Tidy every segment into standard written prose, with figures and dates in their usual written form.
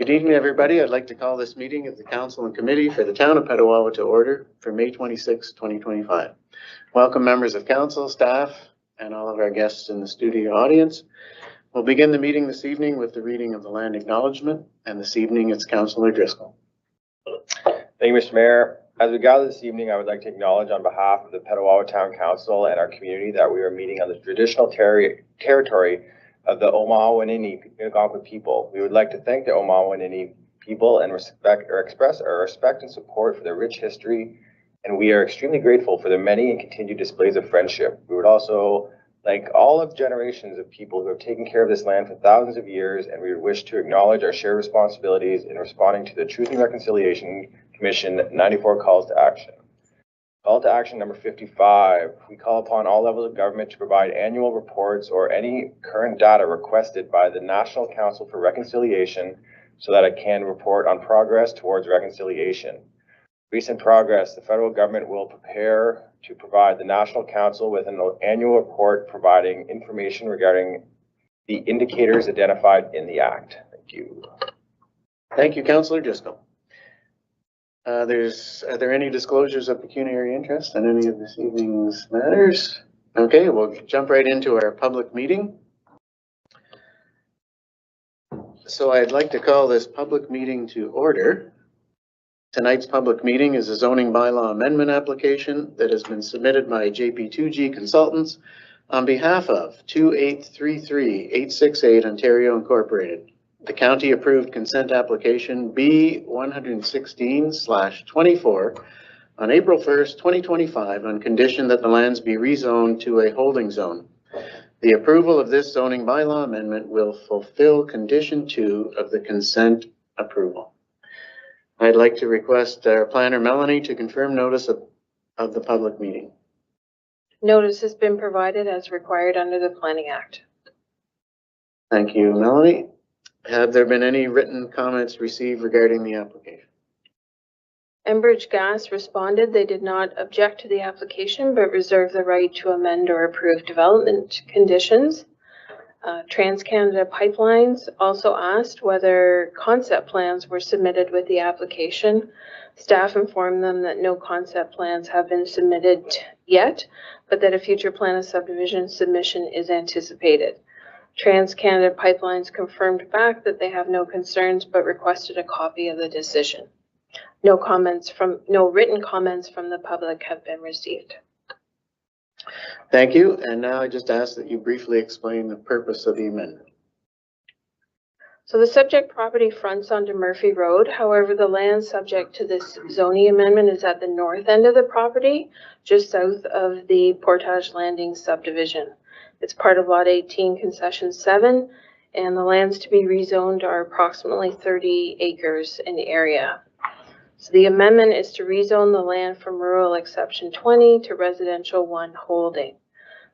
Good evening, everybody. I'd like to call this meeting of the Council and Committee for the Town of Petawawa to order for May 26, 2025. Welcome members of Council, staff, and all of our guests in the studio audience. We'll begin the meeting this evening with the reading of the land acknowledgement, and this evening it's Councillor Driscoll. Thank you, Mr. Mayor. As we gather this evening, I would like to acknowledge on behalf of the Petawawa Town Council and our community that we are meeting on the traditional territory of the Omawinini Algonquin people. We would like to thank the Omawinini people and express our respect and support for their rich history, and we are extremely grateful for their many and continued displays of friendship. We would also like all of generations of people who have taken care of this land for thousands of years, and we would wish to acknowledge our shared responsibilities in responding to the Truth and Reconciliation Commission 94 calls to action. Call to action number 55. We call upon all levels of government to provide annual reports or any current data requested by the National Council for Reconciliation so that it can report on progress towards reconciliation. Recent progress, the federal government will prepare to provide the National Council with an annual report providing information regarding the indicators identified in the Act. Thank you. Thank you, Councillor Driscoll. Are there any disclosures of pecuniary interest on any of this evening's matters? Okay, we'll jump right into our public meeting. So I'd like to call this public meeting to order. Tonight's public meeting is a zoning bylaw amendment application that has been submitted by JP2G Consultants on behalf of 2833868 Ontario Incorporated. The county approved consent application B116/24 on April 1st, 2025 on condition that the lands be rezoned to a holding zone. The approval of this zoning bylaw amendment will fulfill condition 2 of the consent approval. I'd like to request our planner Melanie to confirm notice of the public meeting. Notice has been provided as required under the Planning Act. Thank you, Melanie. Have there been any written comments received regarding the application? Enbridge Gas responded they did not object to the application but reserve the right to amend or approve development conditions. TransCanada Pipelines also asked whether concept plans were submitted with the application. Staff informed them that no concept plans have been submitted yet, but that a future plan of subdivision submission is anticipated. TransCanada Pipelines confirmed back that they have no concerns but requested a copy of the decision. No written comments from the public have been received. Thank you. And now I just ask that you briefly explain the purpose of the amendment. So the subject property fronts onto Murphy Road. However, the land subject to this zoning amendment is at the north end of the property, just south of the Portage Landing subdivision. It's part of Lot 18, Concession 7, and the lands to be rezoned are approximately 30 acres in the area. So the amendment is to rezone the land from rural exception 20 to residential 1 holding.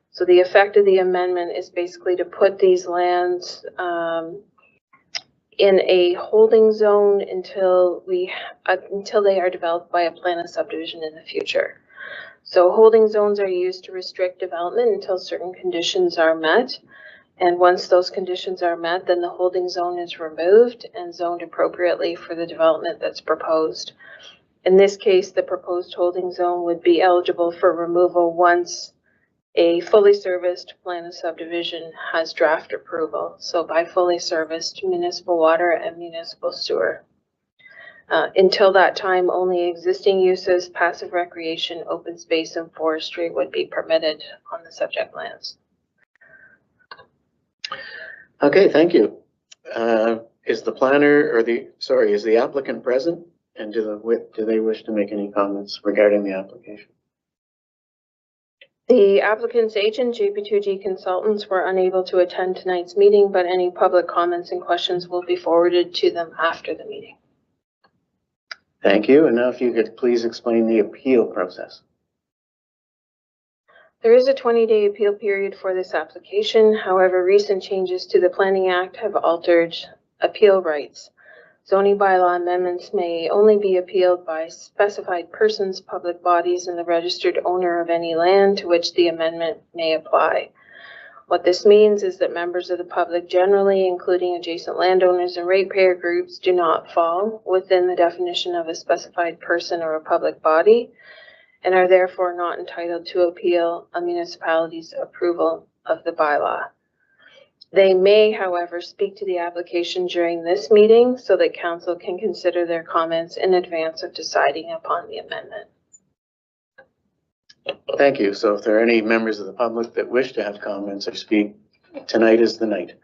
So the effect of the amendment is basically to put these lands in a holding zone until they are developed by a plan of subdivision in the future. So holding zones are used to restrict development until certain conditions are met. And once those conditions are met, then the holding zone is removed and zoned appropriately for the development that's proposed. In this case, the proposed holding zone would be eligible for removal once a fully serviced plan of subdivision has draft approval. So by fully serviced, municipal water and municipal sewer. Until that time, only existing uses, passive recreation, open space, and forestry would be permitted on the subject lands. Okay, thank you. Is the planner or is the applicant present? And do they wish to make any comments regarding the application? The applicant's agent, JP2G Consultants, were unable to attend tonight's meeting, but any public comments and questions will be forwarded to them after the meeting. Thank you. And now if you could please explain the appeal process. There is a 20-day appeal period for this application. However, recent changes to the Planning Act have altered appeal rights. Zoning bylaw amendments may only be appealed by specified persons, public bodies, and the registered owner of any land to which the amendment may apply. What this means is that members of the public generally, including adjacent landowners and ratepayer groups, do not fall within the definition of a specified person or a public body and are therefore not entitled to appeal a municipality's approval of the bylaw. They may, however, speak to the application during this meeting so that council can consider their comments in advance of deciding upon the amendment. Thank you. So if there are any members of the public that wish to have comments or speak, tonight is the night.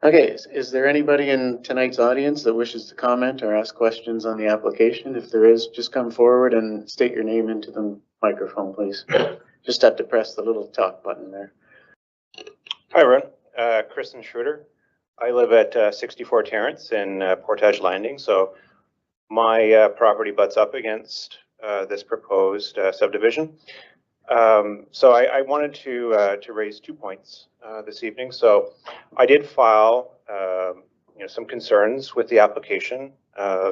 Okay, is there anybody in tonight's audience that wishes to comment or ask questions on the application? If there is, just come forward and state your name into the microphone, please. Just have to press the little talk button there. Hi, everyone. Kristen Schroeder. I live at 64 Terrace in Portage Landing. So my property butts up against this proposed subdivision. So I wanted to raise 2 points this evening. So I did file some concerns with the application,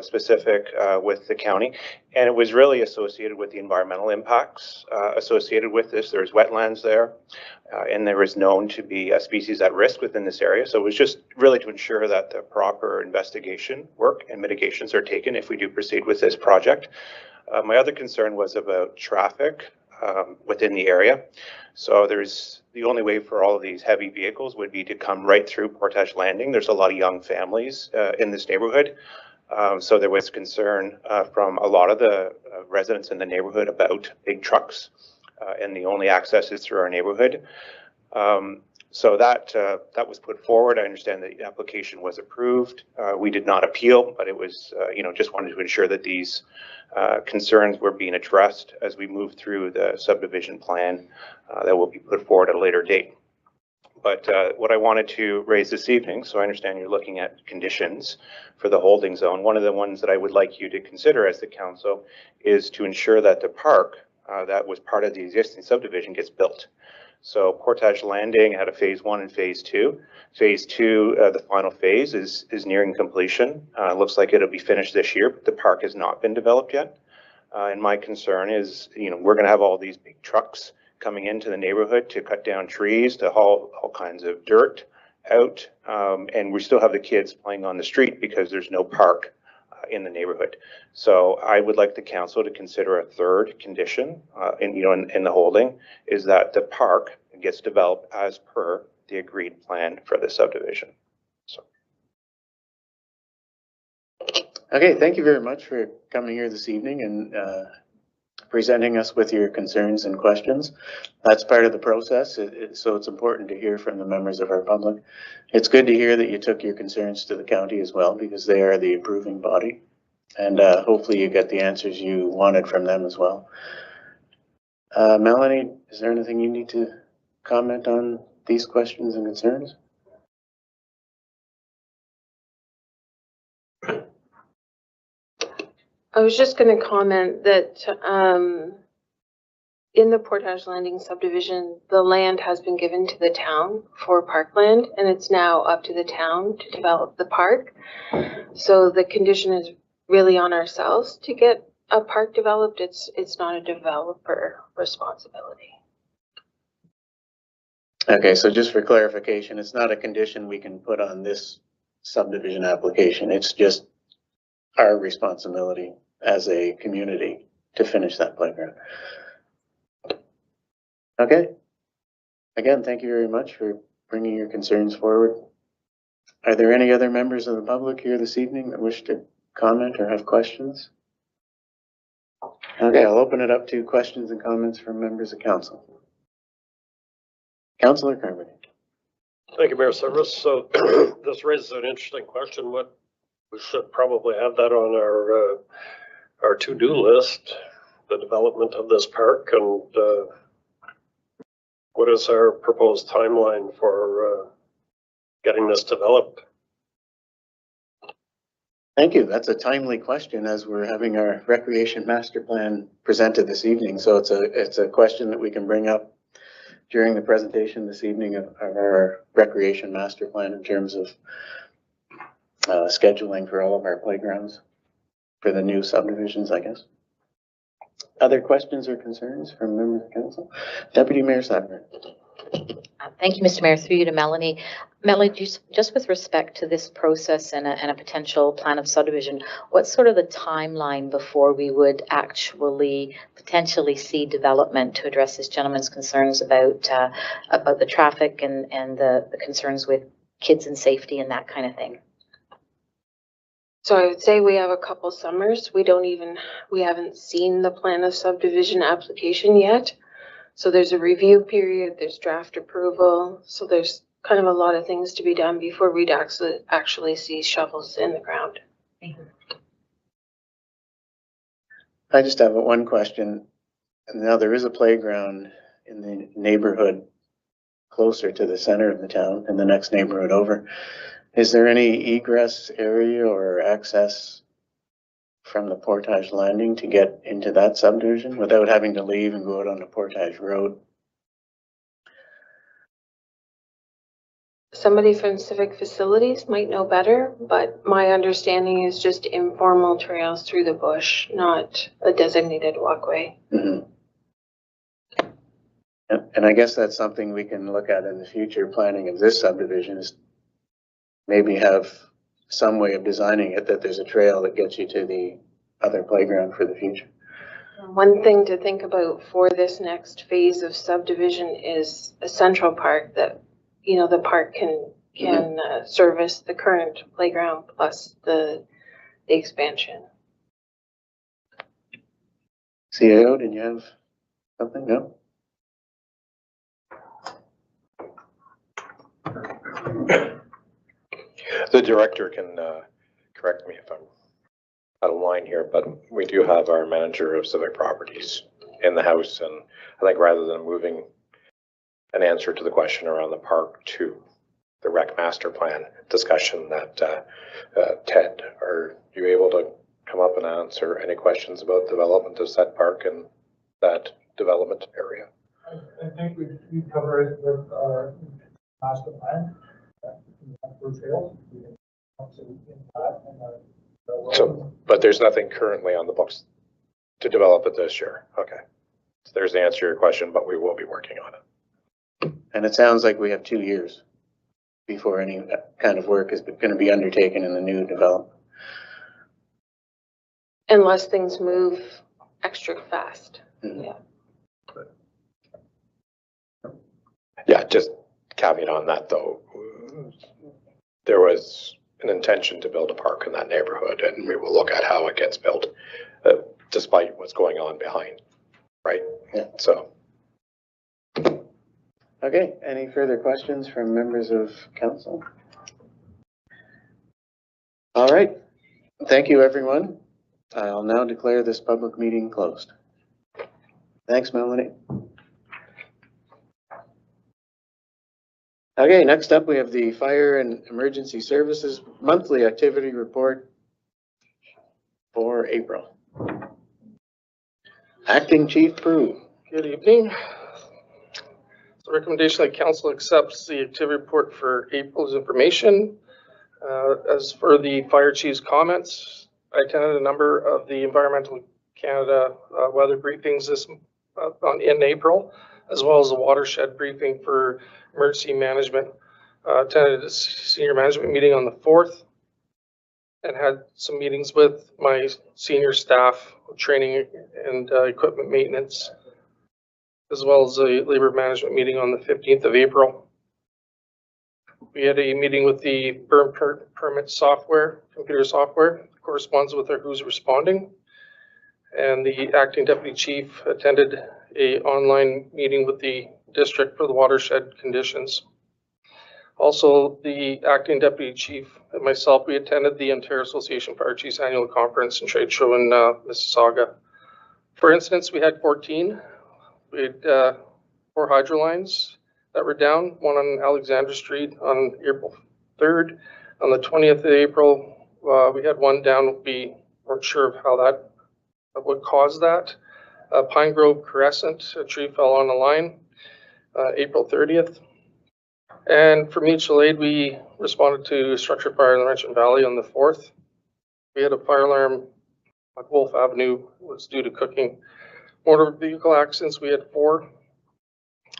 specific with the county, and it was really associated with the environmental impacts associated with this. There's wetlands there, and there is known to be a species at risk within this area. So it was just really to ensure that the proper investigation work and mitigations are taken if we do proceed with this project. My other concern was about traffic within the area. So the only way for all of these heavy vehicles would be to come right through Portage Landing. There's a lot of young families in this neighborhood. So there was concern from a lot of the residents in the neighborhood about big trucks, and the only access is through our neighborhood. So that was put forward. I understand that the application was approved. We did not appeal, but it was, just wanted to ensure that these concerns were being addressed as we move through the subdivision plan that will be put forward at a later date. But what I wanted to raise this evening, so I understand you're looking at conditions for the holding zone. One of the ones that I would like you to consider as the council is to ensure that the park that was part of the existing subdivision gets built. So Portage Landing had a phase 1 and phase 2. Phase 2, the final phase, is nearing completion. Looks like it'll be finished this year, but the park has not been developed yet. And my concern is, we're going to have all these big trucks coming into the neighborhood to cut down trees, to haul all kinds of dirt out, and we still have the kids playing on the street because there's no park in the neighborhood. So I would like the council to consider a third condition in the holding, is that the park gets developed as per the agreed plan for the subdivision. So. Okay, thank you very much for coming here this evening and presenting us with your concerns and questions. That's part of the process, so it's important to hear from the members of our public. It's good to hear that you took your concerns to the county as well, because they are the approving body, and hopefully you get the answers you wanted from them as well. Melanie, is there anything you need to comment on these questions and concerns? I was just going to comment that in the Portage Landing subdivision, the land has been given to the town for parkland, and it's now up to the town to develop the park. So the condition is really on ourselves to get a park developed. It's not a developer responsibility. Okay, so just for clarification, it's not a condition we can put on this subdivision application. It's just our responsibility as a community to finish that playground. Okay. Again, thank you very much for bringing your concerns forward. Are there any other members of the public here this evening that wish to comment or have questions? Okay, I'll open it up to questions and comments from members of council. Councillor Carmody. Thank you, Mayor Service. So this raises an interesting question. We should probably have that on our to-do list, the development of this park, and what is our proposed timeline for getting this developed? Thank you. That's a timely question as we're having our recreation master plan presented this evening. So it's a question that we can bring up during the presentation this evening of our recreation master plan in terms of scheduling for all of our playgrounds for the new subdivisions, I guess. Other questions or concerns from members of council? Deputy Mayor Sadler. Thank you, Mr. Mayor. Through you to Melanie. Melanie, just with respect to this process and a potential plan of subdivision, what's sort of the timeline before we would actually potentially see development to address this gentleman's concerns about the traffic and the concerns with kids and safety and that kind of thing? So I would say we have a couple summers. We haven't seen the plan of subdivision application yet. So there's a review period, there's draft approval. So there's kind of a lot of things to be done before we'd actually see shovels in the ground. I just have one question. Now there is a playground in the neighborhood closer to the center of the town, in the next neighborhood over. Is there any egress area or access from the Portage Landing to get into that subdivision without having to leave and go out on the Portage Road? Somebody from Civic Facilities might know better, but my understanding is just informal trails through the bush, not a designated walkway. Mm-hmm. And I guess that's something we can look at in the future planning of this subdivision, is maybe have some way of designing it that there's a trail that gets you to the other playground for the future. One thing to think about for this next phase of subdivision is a central park that, you know, the park can service the current playground plus the expansion. CAO, did you have something? No? The director can correct me if I'm out of line here, but we do have our manager of civic properties in the house, and I think rather than moving an answer to the question around the park to the rec master plan discussion, that Ted, are you able to come up and answer any questions about development of said park and that development area? I think we cover it with our master plan. So, but there's nothing currently on the books to develop it this year. Okay. So there's the answer to your question, but we will be working on it. And it sounds like we have 2 years before any kind of work is going to be undertaken in the new development. Unless things move extra fast. Mm-hmm. Yeah. Yeah, just caveat on that though. There was an intention to build a park in that neighborhood, and we will look at how it gets built, despite what's going on behind, right? Yeah. So. Okay, any further questions from members of council? All right, thank you, everyone. I'll now declare this public meeting closed. Thanks, Melanie. Okay, next up we have the Fire and Emergency Services Monthly Activity Report for April. Acting Chief Prue. Good evening. The recommendation that council accepts the activity report for April's information. As for the fire chief's comments, I attended a number of the Environmental Canada weather briefings in April, as well as a watershed briefing for emergency management. Attended a senior management meeting on the 4th and had some meetings with my senior staff, training and equipment maintenance, as well as a labor management meeting on the 15th of April. We had a meeting with the burn permit software, computer software, corresponds with our who's responding. And the acting deputy chief attended a online meeting with the district for the watershed conditions. Also, the acting deputy chief and myself, we attended the Ontario Association of Fire Chiefs annual conference and trade show in Mississauga. For instance, we had 14. We had 4 hydro lines that were down, one on Alexander Street on April 3rd. On the 20th of April, we had one down. We weren't sure of how that would cause that. Pine Grove Crescent, a tree fell on the line, April 30th. And for mutual aid, we responded to a structure fire in the Laurentian Valley on the 4th. We had a fire alarm on Wolf Avenue, was due to cooking. Motor vehicle accidents, we had 4.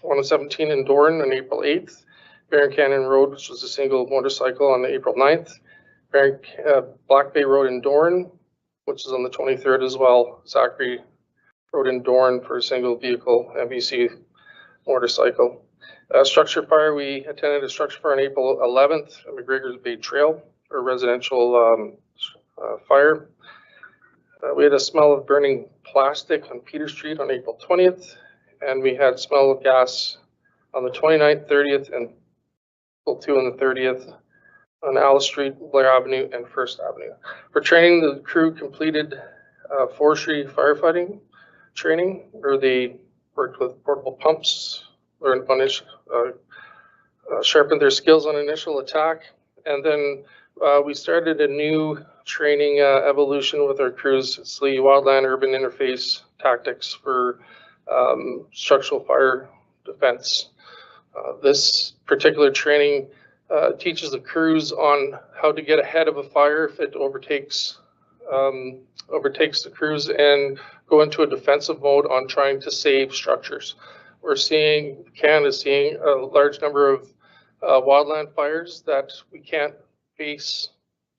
one on 17 in Doran on April 8th, Barron Canyon Road, which was a single motorcycle, on April 9th, Black Bay Road in Doran, which is on the 23rd as well, Zachary Road in Doran for a single vehicle MVC motorcycle. Structure fire, we attended a structure fire on April 11th at McGregor's Bay Trail, a residential fire. We had a smell of burning plastic on Peter Street on April 20th, and we had smell of gas on the 29th, 30th, and April 2 and the 30th on Alice Street, Blair Avenue, and First Avenue. For training, the crew completed forestry firefighting training, where they worked with portable pumps, learned sharpened their skills on initial attack, and then we started a new training evolution with our crews. It's the Wildland Urban Interface Tactics for structural fire defense. This particular training teaches the crews on how to get ahead of a fire if it overtakes the crews and go into a defensive mode on trying to save structures. Canada's seeing a large number of wildland fires that we can't face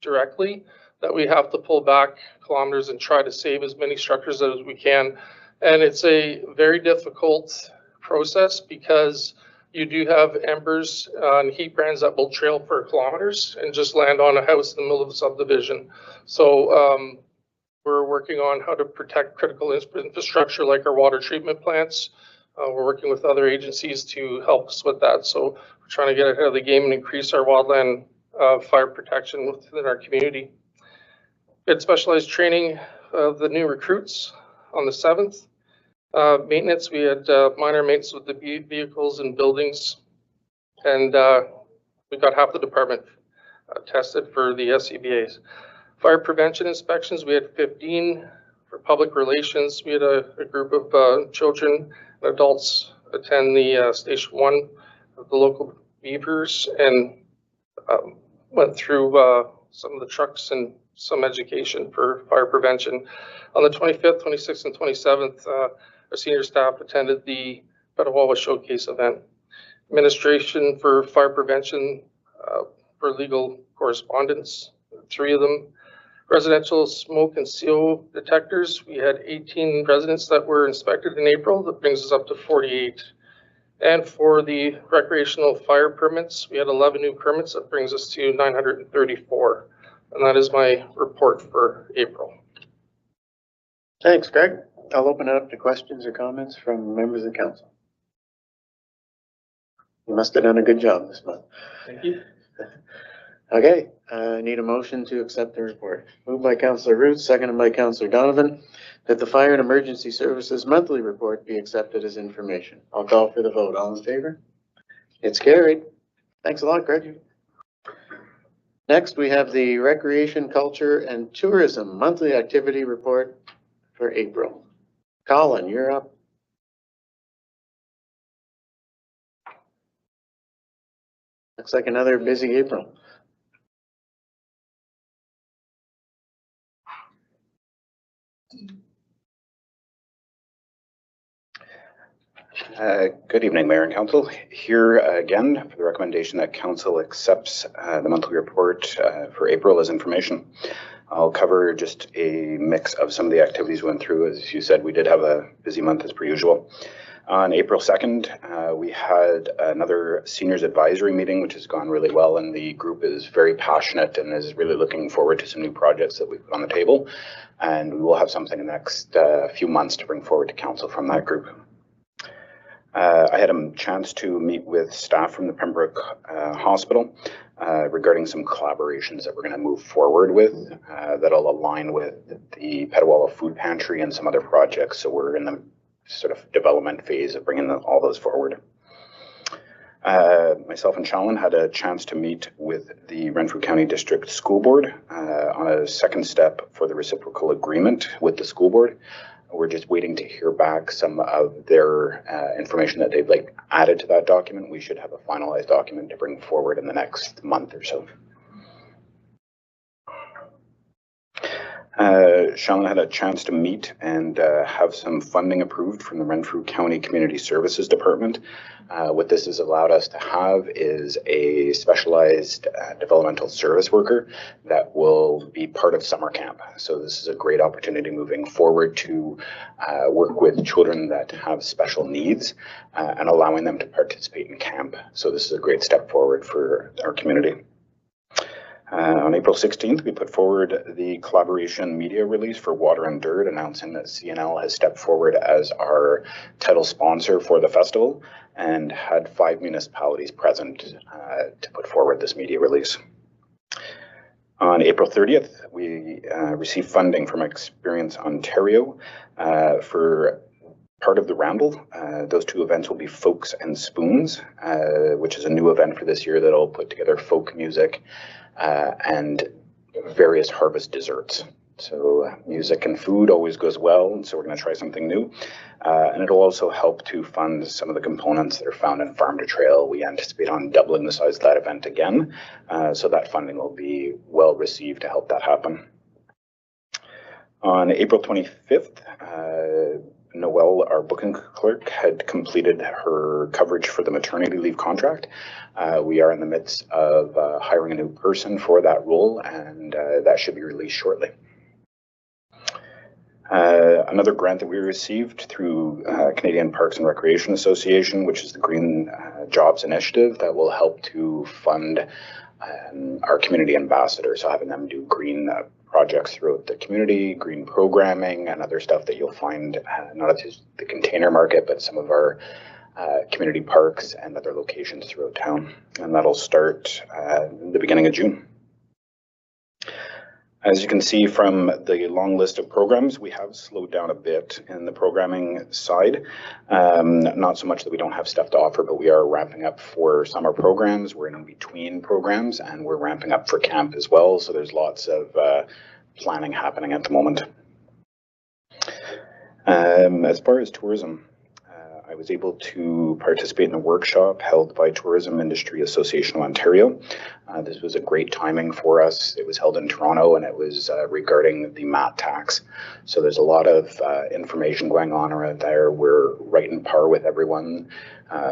directly, that we have to pull back kilometers and try to save as many structures as we can. And it's a very difficult process because you do have embers and heat brands that will trail for kilometers and just land on a house in the middle of a subdivision. So we're working on how to protect critical infrastructure like our water treatment plants. We're working with other agencies to help us with that. So we're trying to get ahead of the game and increase our wildland fire protection within our community. We had specialized training of the new recruits on the 7th. Maintenance, we had minor maintenance with the vehicles and buildings, and we got half the department tested for the SCBAs. Fire prevention inspections, we had 15. For public relations, we had a group of children and adults attend the Station 1 of the local beavers and went through some of the trucks and some education for fire prevention. On the 25th, 26th, and 27th, our senior staff attended the Petawawa Showcase event. Administration for fire prevention for legal correspondence, 3 of them. Residential smoke and CO detectors, we had 18 residents that were inspected in April. That brings us up to 48. And for the recreational fire permits, we had 11 new permits. That brings us to 934. And that is my report for April. Thanks, Greg. I'll open it up to questions or comments from members of council. You must have done a good job this month. Thank you. Okay, I need a motion to accept the report. Moved by Councillor Root, seconded by Councillor Donovan, that the Fire and Emergency Services monthly report be accepted as information. I'll call for the vote. All in favor? It's carried. Thanks a lot, Greg. Next, we have the Recreation, Culture, and Tourism monthly activity report for April. Colin, you're up. Looks like another busy April. Good evening, Mayor and Council. Here again for the recommendation that Council accepts the monthly report for April as information. I'll cover just a mix of some of the activities we went through. As you said, we did have a busy month as per usual. On April 2nd, we had another seniors advisory meeting, which has gone really well, and the group is very passionate and is really looking forward to some new projects that we put on the table. And we will have something in the next few months to bring forward to Council from that group. I had a chance to meet with staff from the Pembroke Hospital regarding some collaborations that we're going to move forward with that'll align with the Petawawa Food Pantry and some other projects. So we're in the sort of development phase of bringing all those forward. Myself and Shalin had a chance to meet with the Renfrew County District School Board on a second step for the reciprocal agreement with the school board. We're just waiting to hear back some of their information that they'd like added to that document. We should have a finalized document to bring forward in the next month or so. Shannon had a chance to meet and have some funding approved from the Renfrew County Community Services Department. What this has allowed us to have is a specialized developmental service worker that will be part of summer camp. So this is a great opportunity moving forward to work with children that have special needs and allowing them to participate in camp. So this is a great step forward for our community. On April 16th, we put forward the collaboration media release for Water and Dirt, announcing that CNL has stepped forward as our title sponsor for the festival and had 5 municipalities present to put forward this media release. On April 30th, we received funding from Experience Ontario for part of the Ramble. Those 2 events will be Folks and Spoons, which is a new event for this year that'll put together folk music and various harvest desserts. So music and food always goes well, and so we're going to try something new. And it'll also help to fund some of the components that are found in Farm to Trail. We anticipate on doubling the size of that event again, so that funding will be well received to help that happen. On April 25th, Noelle, our booking clerk, had completed her coverage for the maternity leave contract. We are in the midst of hiring a new person for that role, and that should be released shortly. Another grant that we received through Canadian Parks and Recreation Association, which is the Green Jobs Initiative, that will help to fund our community ambassadors, so having them do green projects throughout the community, green programming, and other stuff that you'll find not at the container market, but some of our community parks and other locations throughout town. And that'll start the beginning of June. As you can see from the long list of programs, we have slowed down a bit in the programming side. Not so much that we don't have stuff to offer, but we are ramping up for summer programs. We're in between programs, and we're ramping up for camp as well. So there's lots of planning happening at the moment. As far as tourism, I was able to participate in a workshop held by Tourism Industry Association of Ontario. This was a great timing for us. It was held in Toronto, and it was regarding the MAT tax. So there's a lot of information going on around there. We're right in par with everyone.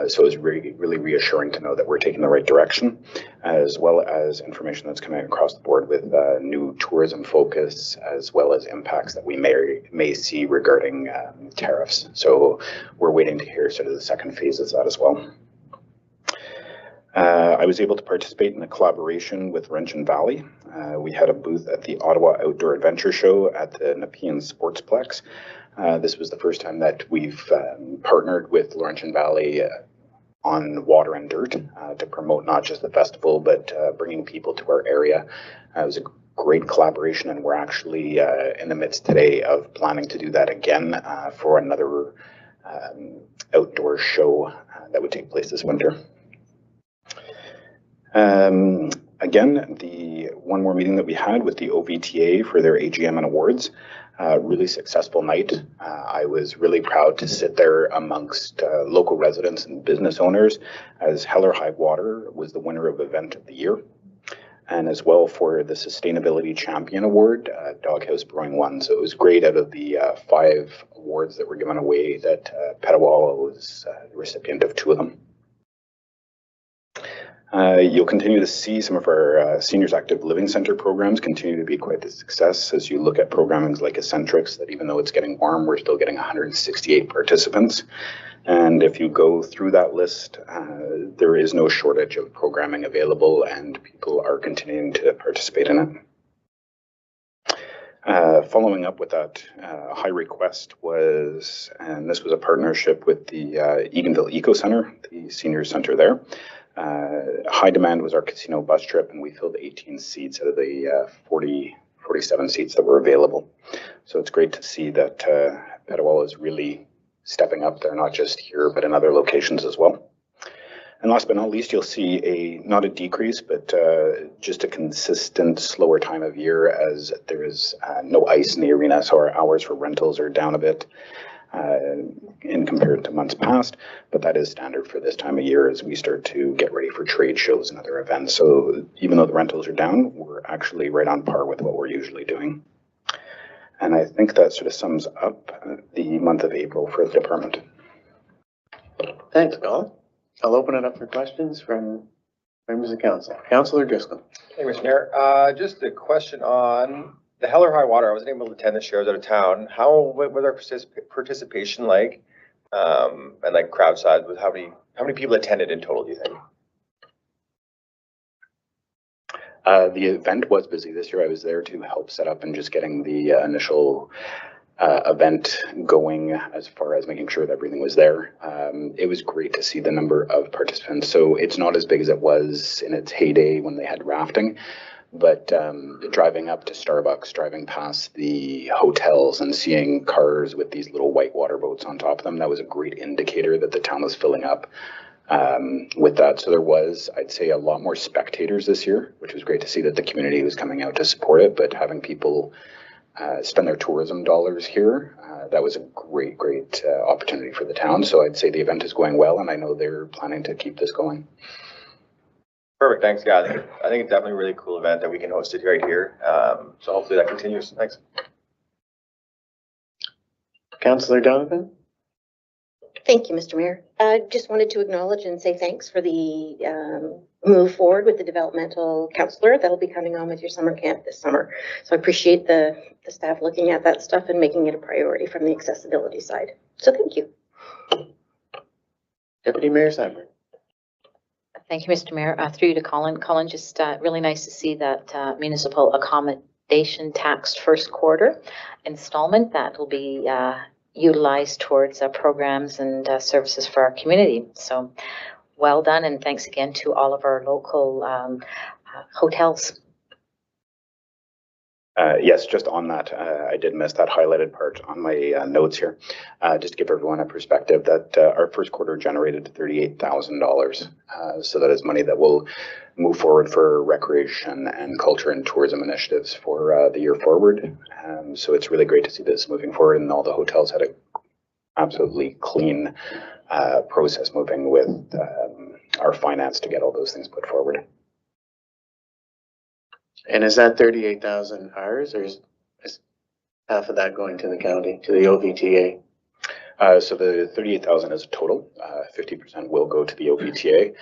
So it's really reassuring to know that we're taking the right direction, as well as information that's coming across the board with new tourism focus, as well as impacts that we may see regarding tariffs. So we're waiting to hear sort of the second phase of that as well. I was able to participate in a collaboration with Laurentian Valley. We had a booth at the Ottawa Outdoor Adventure Show at the Nepean Sportsplex. This was the first time that we've partnered with Laurentian Valley on Water and Dirt to promote not just the festival, but bringing people to our area. It was a great collaboration, and we're actually in the midst today of planning to do that again for another outdoor show that would take place this winter. Again, the one more meeting that we had with the OVTA for their AGM and awards, really successful night. I was really proud to sit there amongst local residents and business owners, as Hell or High Water was the winner of Event of the Year. And as well for the Sustainability Champion Award, Doghouse Brewing won. So it was great. Out of the 5 awards that were given away, that Petawawa was the recipient of 2 of them. You'll continue to see some of our Seniors Active Living Centre programs continue to be quite a success as you look at programming like Eccentrics, that even though it's getting warm, we're still getting 168 participants. And if you go through that list, there is no shortage of programming available, and people are continuing to participate in it. Following up with that, high request was, and this was a partnership with the Eganville Eco Centre, the senior centre there. High demand was our casino bus trip, and we filled 18 seats out of the 47 seats that were available. So it's great to see that Petawawa is really stepping up there, not just here, but in other locations as well. And last but not least, you'll see not a decrease, but just a consistent slower time of year, as there is no ice in the arena, so our hours for rentals are down a bit in compared to months past, but that is standard for this time of year as we start to get ready for trade shows and other events. So even though the rentals are down, we're actually right on par with what we're usually doing. And I think that sort of sums up the month of April for the department. Thanks, Colin. I'll open it up for questions from members of council. Councillor Driscoll. Hey, Mr. Mayor, just a question on the Hell or High Water. I wasn't able to attend this year. I was out of town. What was our participation like? And like crowd size, with how many people attended in total, do you think? The event was busy this year. I was there to help set up and just getting the initial event going as far as making sure that everything was there. It was great to see the number of participants. So it's not as big as it was in its heyday when they had rafting, but driving up to Starbucks, driving past the hotels and seeing cars with these little white water boats on top of them, that was a great indicator that the town was filling up with that. So there was, I'd say, a lot more spectators this year, which was great to see that the community was coming out to support it, but having people spend their tourism dollars here, that was a great opportunity for the town. So I'd say the event is going well, and I know they're planning to keep this going. Perfect, thanks, yeah. I think it's definitely a really cool event that we can host it right here. So hopefully that continues. Thanks. Councillor Donovan. Thank you, Mr. Mayor. I just wanted to acknowledge and say thanks for the move forward with the developmental counselor that'll be coming on with your summer camp this summer. So I appreciate the staff looking at that stuff and making it a priority from the accessibility side. So thank you. Deputy Mayor Simon. Thank you, Mr. Mayor. Through you to Colin. Colin, just really nice to see that municipal accommodation tax first quarter installment that will be utilized towards programs and services for our community. So well done, and thanks again to all of our local hotels. Yes, just on that, I did miss that highlighted part on my notes here. Just to give everyone a perspective that our first quarter generated $38,000. So that is money that will move forward for recreation and culture and tourism initiatives for the year forward. So it's really great to see this moving forward, and all the hotels had a absolutely clean process moving with our finance to get all those things put forward. And is that 38,000 ours, or is half of that going to the county, to the OVTA? So the 38,000 is a total. 50% will go to the OVTA.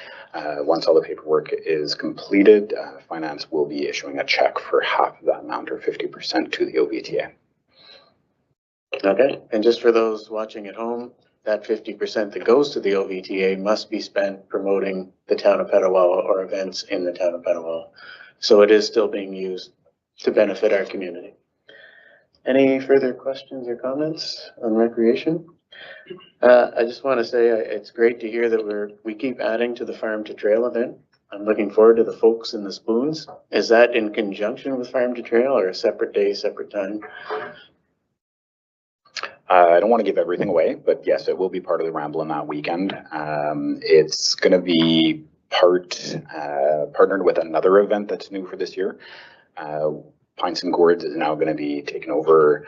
Once all the paperwork is completed, finance will be issuing a check for half of that amount, or 50%, to the OVTA. Okay, and just for those watching at home, that 50% that goes to the OVTA must be spent promoting the town of Petawawa or events in the town of Petawawa. So it is still being used to benefit our community. Any further questions or comments on recreation? I just want to say it's great to hear that we keep adding to the Farm to Trail event. I'm looking forward to the folks in the spoons. Is that in conjunction with Farm to Trail, or a separate day, separate time? I don't want to give everything away, but yes, it will be part of the Ramble on that weekend. It's going to be partnered with another event that's new for this year. Pints and Gourds is now going to be taken over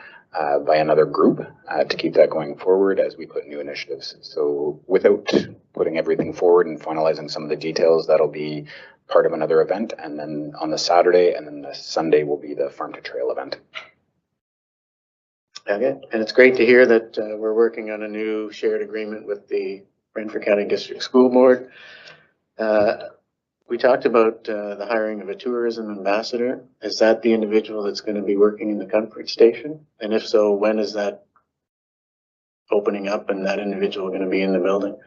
by another group to keep that going forward as we put new initiatives. So without putting everything forward and finalizing some of the details, that'll be part of another event. And then on the Saturday and then the Sunday will be the Farm to Trail event. Okay, and it's great to hear that we're working on a new shared agreement with the Brantford County District School Board. We talked about the hiring of a tourism ambassador. Is that the individual that's going to be working in the Comfort Station? And if so, when is that opening up and that individual going to be in the building?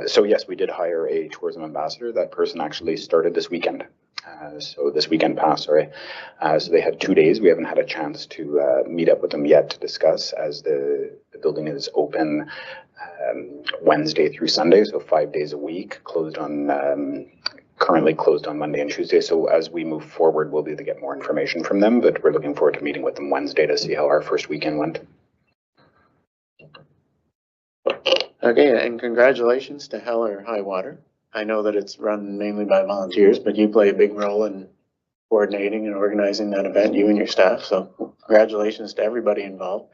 So yes, we did hire a tourism ambassador. That person actually started this weekend. So this weekend passed, sorry. So they had 2 days. We haven't had a chance to meet up with them yet to discuss, as the building is open Wednesday through Sunday, so 5 days a week, currently closed on Monday and Tuesday. So as we move forward, we'll be able to get more information from them, but we're looking forward to meeting with them Wednesday to see how our first weekend went. Okay, and congratulations to Hell or High Water. I know that it's run mainly by volunteers, but you play a big role in coordinating and organizing that event, you and your staff. So congratulations to everybody involved.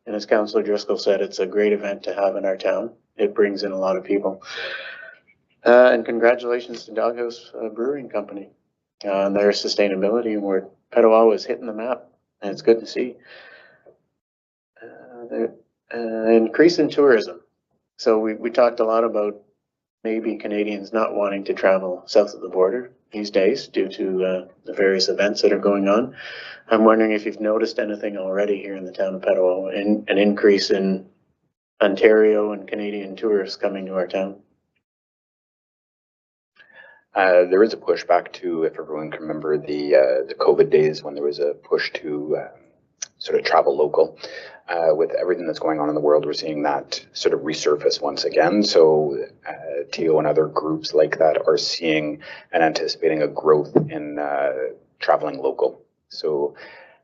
And as Councillor Driscoll said, it's a great event to have in our town. It brings in a lot of people. And congratulations to Doghouse Brewing Company on their sustainability award. Petawawa is hitting the map and it's good to see. The increase in tourism. So we talked a lot about maybe Canadians not wanting to travel south of the border these days due to the various events that are going on. I'm wondering if you've noticed anything already here in the town of Petawawa, an increase in Ontario and Canadian tourists coming to our town. There is a pushback to, if everyone can remember the COVID days when there was a push to sort of travel local. With everything that's going on in the world, we're seeing that sort of resurface once again. So TO and other groups like that are seeing and anticipating a growth in traveling local. So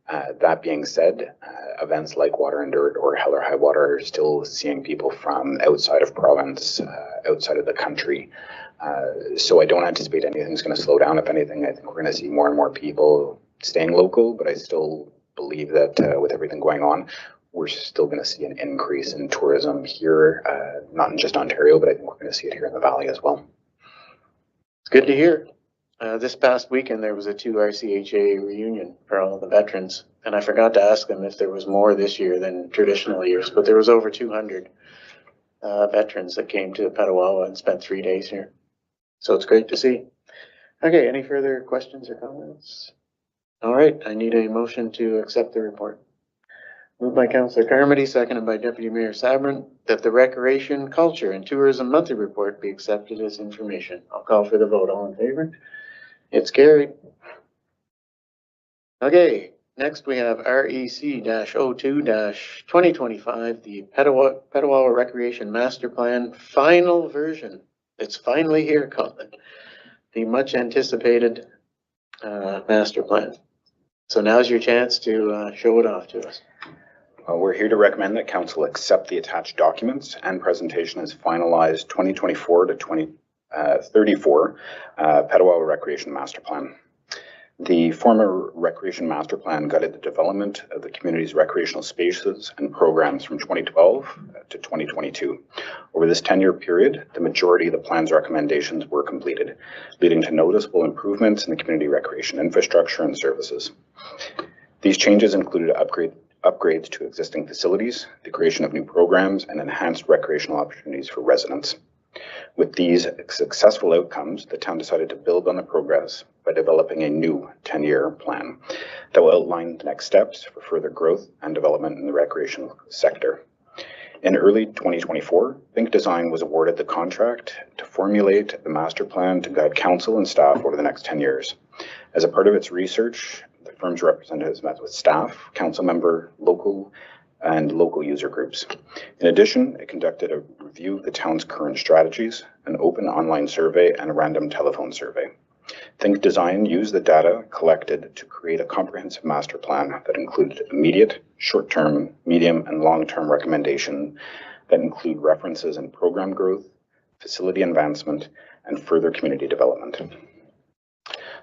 that being said, events like Water and Dirt or Hell or High Water are still seeing people from outside of province, outside of the country. So I don't anticipate anything's going to slow down. If anything, I think we're going to see more and more people staying local, but I still believe that with everything going on, we're still going to see an increase in tourism here, not in just Ontario, but I think we're going to see it here in the Valley as well. It's good to hear. This past weekend, there was a 2 RCHA reunion for all of the veterans, and I forgot to ask them if there was more this year than traditional years, but there was over 200 veterans that came to Petawawa and spent 3 days here. So it's great to see. Okay, any further questions or comments? All right, I need a motion to accept the report. Moved by Councillor Carmody, seconded by Deputy Mayor Sabrin, that the Recreation, Culture and Tourism Monthly Report be accepted as information. I'll call for the vote. All in favor? It's carried. Okay, next we have REC-02-2025, the Petawawa Recreation Master Plan final version. It's finally here, Colin. The much anticipated master plan. So now's your chance to show it off to us. We're here to recommend that Council accept the attached documents and presentation as finalized 2024 to 2034 Petawawa Recreation Master Plan. The former Recreation Master Plan guided the development of the community's recreational spaces and programs from 2012 to 2022. Over this 10-year period, the majority of the plan's recommendations were completed, leading to noticeable improvements in the community recreation infrastructure and services. These changes included upgrades to existing facilities, the creation of new programs, and enhanced recreational opportunities for residents. With these successful outcomes, the town decided to build on the progress by developing a new 10-year plan that will outline the next steps for further growth and development in the recreational sector. In early 2024, Think Design was awarded the contract to formulate the master plan to guide council and staff over the next 10 years. As a part of its research, the firm's representatives met with staff, council member, local user groups. In addition, it conducted a review of the town's current strategies, an open online survey, and a random telephone survey. Think Design used the data collected to create a comprehensive master plan that included immediate, short-term, medium, and long-term recommendations that include references in program growth, facility advancement, and further community development.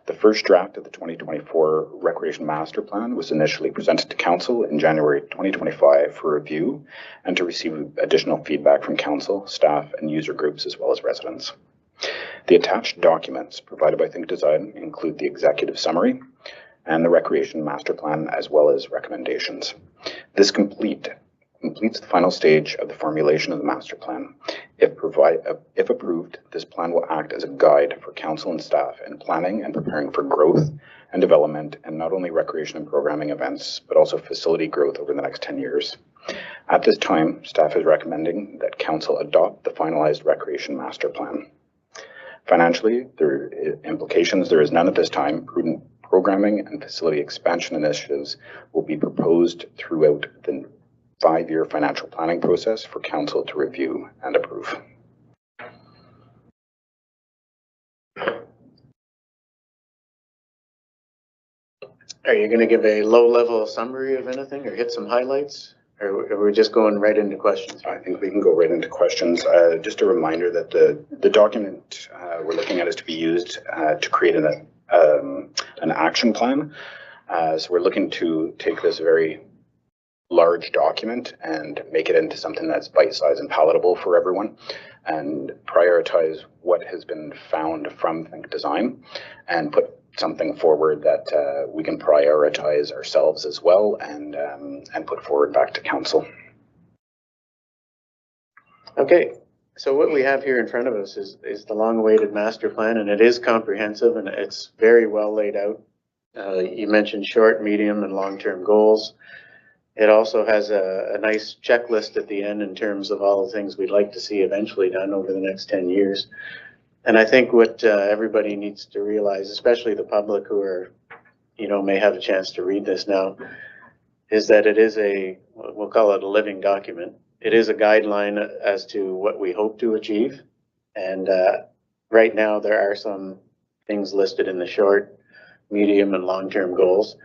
The first draft of the 2024 Recreation Master Plan was initially presented to Council in January 2025 for review and to receive additional feedback from Council, staff, and user groups as well as residents. The attached documents provided by Think Design include the executive summary and the Recreation Master Plan as well as recommendations. This completes the final stage of the formulation of the master plan. If approved, this plan will act as a guide for council and staff in planning and preparing for growth and development and not only recreation and programming events, but also facility growth over the next 10 years. At this time, staff is recommending that council adopt the finalized recreation master plan. Financially, there is none at this time. Prudent programming and facility expansion initiatives will be proposed throughout the 5-year financial planning process for council to review and approve. Are you going to give a low-level summary of anything or hit some highlights? Or are we just going right into questions? I think we can go right into questions. Just a reminder that the document we're looking at is to be used to create an action plan. So we're looking to take this very large document and make it into something that's bite-sized and palatable for everyone and prioritize what has been found from Think Design and put something forward that we can prioritize ourselves as well and put forward back to council. Okay, so what we have here in front of us is the long-awaited master plan, and it is comprehensive and it's very well laid out. You mentioned short, medium, and long-term goals. It also has a nice checklist at the end in terms of all the things we'd like to see eventually done over the next 10 years. And I think what everybody needs to realize, especially the public who are, may have a chance to read this now, is that it is we'll call it a living document. It is a guideline as to what we hope to achieve. And right now there are some things listed in the short, medium, and long-term goals,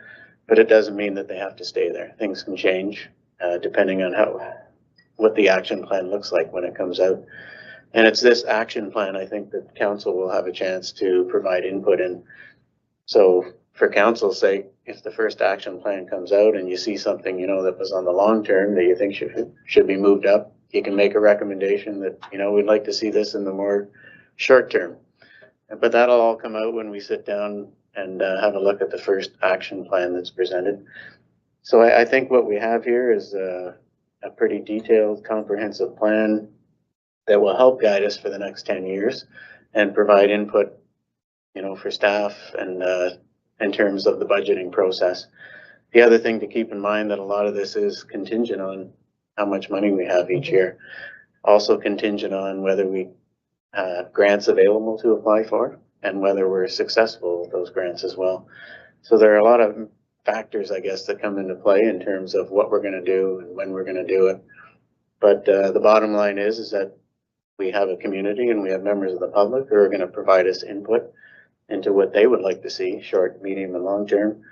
but it doesn't mean that they have to stay there. Things can change depending on what the action plan looks like when it comes out. And it's this action plan, I think, that council will have a chance to provide input in. So for council's sake, if the first action plan comes out and you see something, that was on the long term that you think should be moved up, you can make a recommendation that, we'd like to see this in the more short term. But that'll all come out when we sit down and have a look at the first action plan that's presented. So I think what we have here is a pretty detailed, comprehensive plan that will help guide us for the next 10 years and provide input, for staff and in terms of the budgeting process. The other thing to keep in mind that a lot of this is contingent on how much money we have each year. Also contingent on whether we have grants available to apply for and whether we're successful with those grants as well. So there are a lot of factors, I guess, that come into play in terms of what we're going to do and when we're going to do it. But the bottom line is that we have a community and we have members of the public who are going to provide us input into what they would like to see, short, medium, and long term.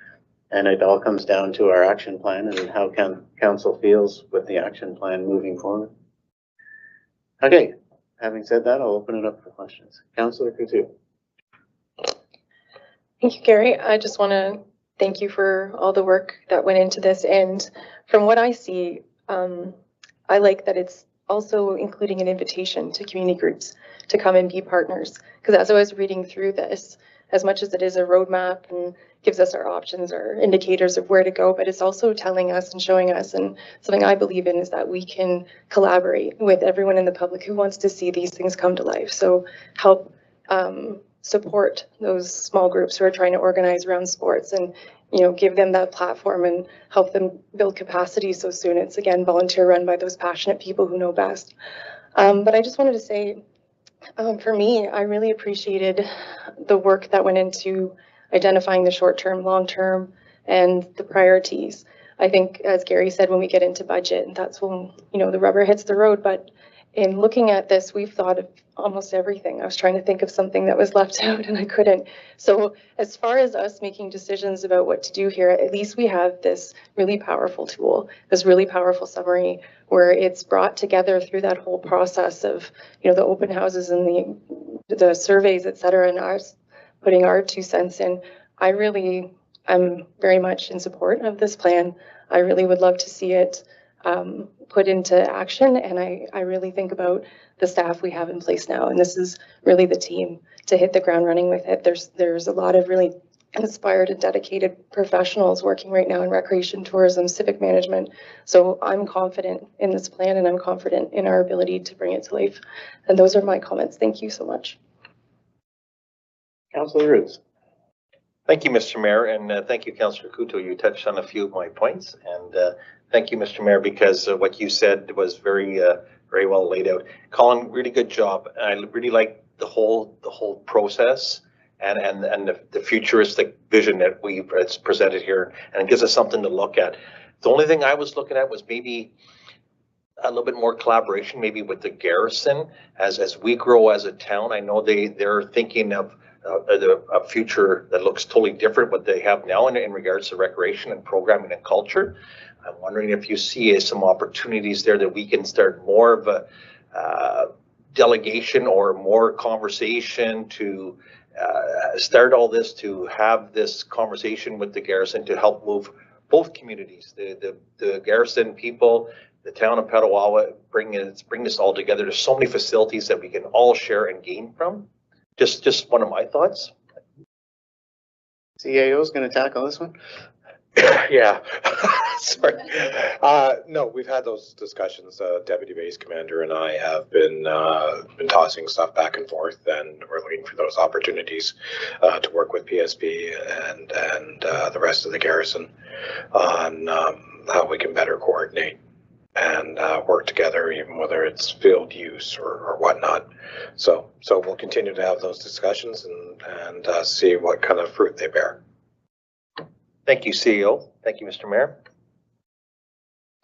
And it all comes down to our action plan and how council feels with the action plan moving forward. Okay, having said that, I'll open it up for questions. Councillor Coutu. Thank you, Gary. I just want to thank you for all the work that went into this. And from what I see, I like that it's also including an invitation to community groups to come and be partners. Because as I was reading through this, as much as it is a roadmap and gives us our options or indicators of where to go, but it's also telling us and showing us, and something I believe in is that we can collaborate with everyone in the public who wants to see these things come to life. So help support those small groups who are trying to organize around sports and give them that platform and help them build capacity so soon. It's again volunteer run by those passionate people who know best. But I just wanted to say, for me, I really appreciated the work that went into identifying the short-term, long-term, and the priorities. I think, as Gary said, when we get into budget, that's when the rubber hits the road. But in looking at this, we've thought of almost everything. I was trying to think of something that was left out and I couldn't. So as far as us making decisions about what to do here, at least we have this really powerful tool, this really powerful summary where it's brought together through that whole process of, the open houses and the surveys, et cetera, and ours putting our 2 cents in. I'm very much in support of this plan. I really would love to see it put into action. And I really think about the staff we have in place now. And this is really the team to hit the ground running with it. There's a lot of really inspired and dedicated professionals working right now in recreation, tourism, civic management. So I'm confident in this plan and I'm confident in our ability to bring it to life. And those are my comments. Thank you so much. Councillor Roots. Thank you, Mr. Mayor, and thank you, Councillor Coutu. You touched on a few of my points, and thank you, Mr. Mayor, because what you said was very well laid out. Colin, really good job. I really like the whole process and the futuristic vision that it's presented here, and it gives us something to look at. The only thing I was looking at was maybe a little bit more collaboration, maybe with the garrison as we grow as a town. I know they're thinking of a future that looks totally different what they have now in regards to recreation and programming and culture. I'm wondering if you see some opportunities there that we can start more of a delegation or more conversation to start all this, to have this conversation with the garrison to help move both communities, the garrison people, the town of Petawawa, bring this all together. There's so many facilities that we can all share and gain from. Just one of my thoughts. CAO is going to tackle this one. Yeah, sorry. No, we've had those discussions. Deputy Base Commander and I have been tossing stuff back and forth, and we're looking for those opportunities to work with PSP and the rest of the garrison on how we can better coordinate and work together, even whether it's field use or whatnot. So we'll continue to have those discussions and see what kind of fruit they bear. Thank you, CEO. Thank you, Mr. Mayor.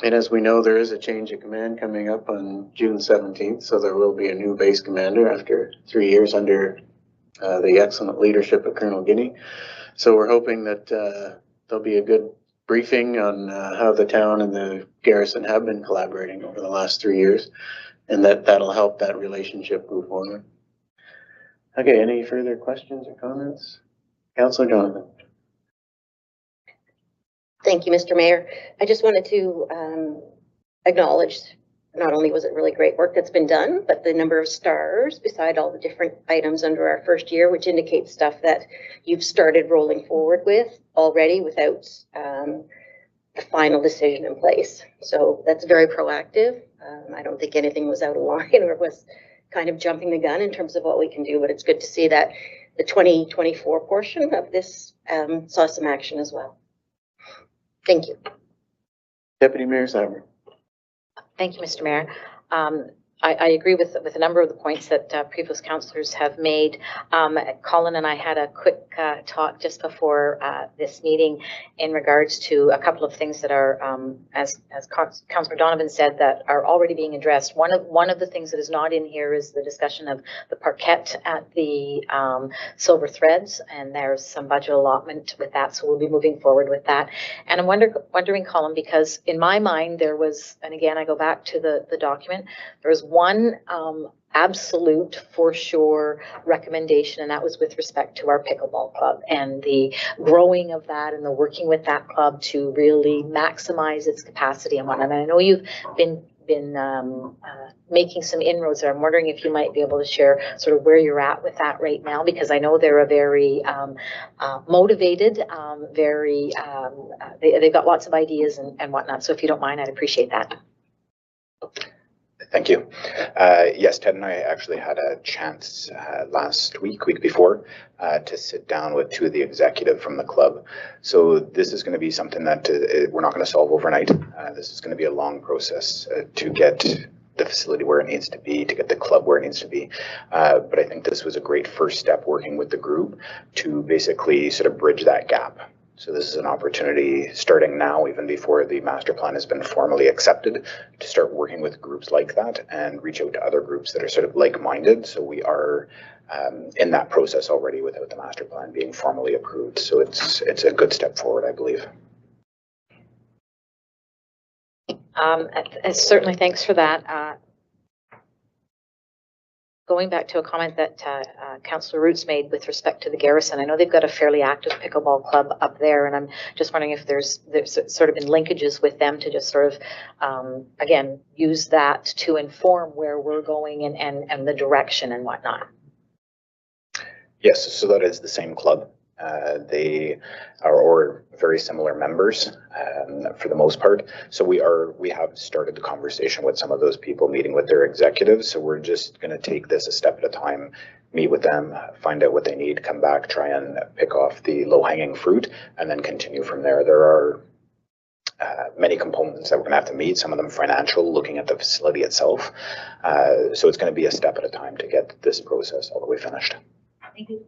And as we know, there is a change of command coming up on June 17th, so there will be a new base commander after 3 years under the excellent leadership of Colonel Guinea. So we're hoping that there'll be a good briefing on how the town and the garrison have been collaborating over the last 3 years, and that'll help that relationship move forward. Okay, any further questions or comments? Councillor Donovan. Thank you, Mr. Mayor. I just wanted to acknowledge not only was it really great work that's been done, but the number of stars beside all the different items under our first year, which indicates stuff that you've started rolling forward with already without the final decision in place. So that's very proactive. I don't think anything was out of line or was kind of jumping the gun in terms of what we can do, but it's good to see that the 2024 portion of this saw some action as well. Thank you. Deputy Mayor Sauber. Thank you, Mr. Mayor. I agree with a number of the points that previous councillors have made. Colin and I had a quick talk just before this meeting in regards to a couple of things that are, as Councillor Donovan said, that are already being addressed. One of the things that is not in here is the discussion of the parquet at the Silver Threads, and there's some budget allotment with that, so we'll be moving forward with that. And I'm wondering, Colin, because in my mind there was, and again I go back to the document, there was one absolute for sure recommendation, and that was with respect to our pickleball club and the growing of that and the working with that club to really maximize its capacity and whatnot. And I know you've been making some inroads there. I'm wondering if you might be able to share sort of where you're at with that right now, because I know they're a very motivated, they've got lots of ideas and whatnot. So if you don't mind, I'd appreciate that. Thank you. Yes, Ted and I actually had a chance last week before, to sit down with two of the executive from the club. So this is going to be something that we're not going to solve overnight. This is going to be a long process to get the facility where it needs to be, to get the club where it needs to be. But I think this was a great first step working with the group to basically sort of bridge that gap. So this is an opportunity starting now, even before the master plan has been formally accepted, to start working with groups like that and reach out to other groups that are sort of like-minded. So we are in that process already without the master plan being formally approved. So it's a good step forward, I believe. Certainly, thanks for that. Going back to a comment that Councillor Roots made with respect to the garrison, I know they've got a fairly active pickleball club up there, and I'm just wondering if there's sort of been linkages with them to just sort of, again, use that to inform where we're going and the direction and whatnot. Yes, so that is the same club. They are very similar members for the most part. So we have started the conversation with some of those people, meeting with their executives. So we're just going to take this a step at a time, meet with them, find out what they need, come back, try and pick off the low-hanging fruit, and then continue from there. There are many components that we're going to have to meet, some of them financial, looking at the facility itself. So it's going to be a step at a time to get this process all the way finished. Thank you.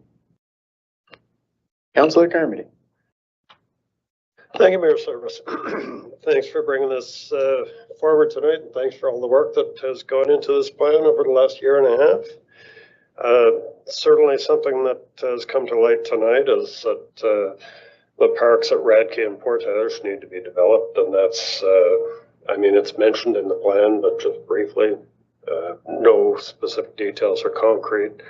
Councillor Carmody. Thank you, Mayor Service. Thanks for bringing this forward tonight, and thanks for all the work that has gone into this plan over the last year and a half. Certainly something that has come to light tonight is that the parks at Radke and Portage need to be developed, and that's, I mean, it's mentioned in the plan, but just briefly, no specific details are concrete.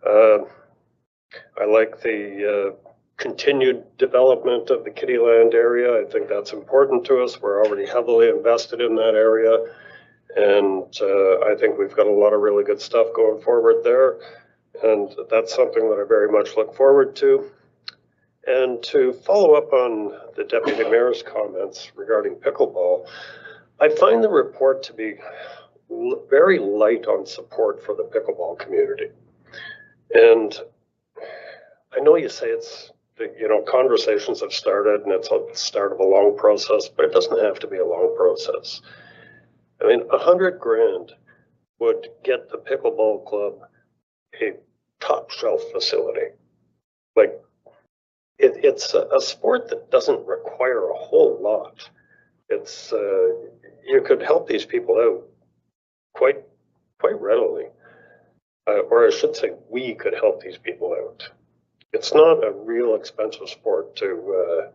I like the continued development of the Kittyland area. I think that's important to us. We're already heavily invested in that area, and I think we've got a lot of really good stuff going forward there, and that's something that I very much look forward to. And to follow up on the Deputy Mayor's comments regarding pickleball, I find the report to be very light on support for the pickleball community. And I know you say it's, you know, conversations have started and it's the start of a long process, but it doesn't have to be a long process. I mean, $100,000 would get the pickleball club a top shelf facility. Like, it's a sport that doesn't require a whole lot. It's, you could help these people out quite readily. Or I should say, we could help these people out. It's not a real expensive sport to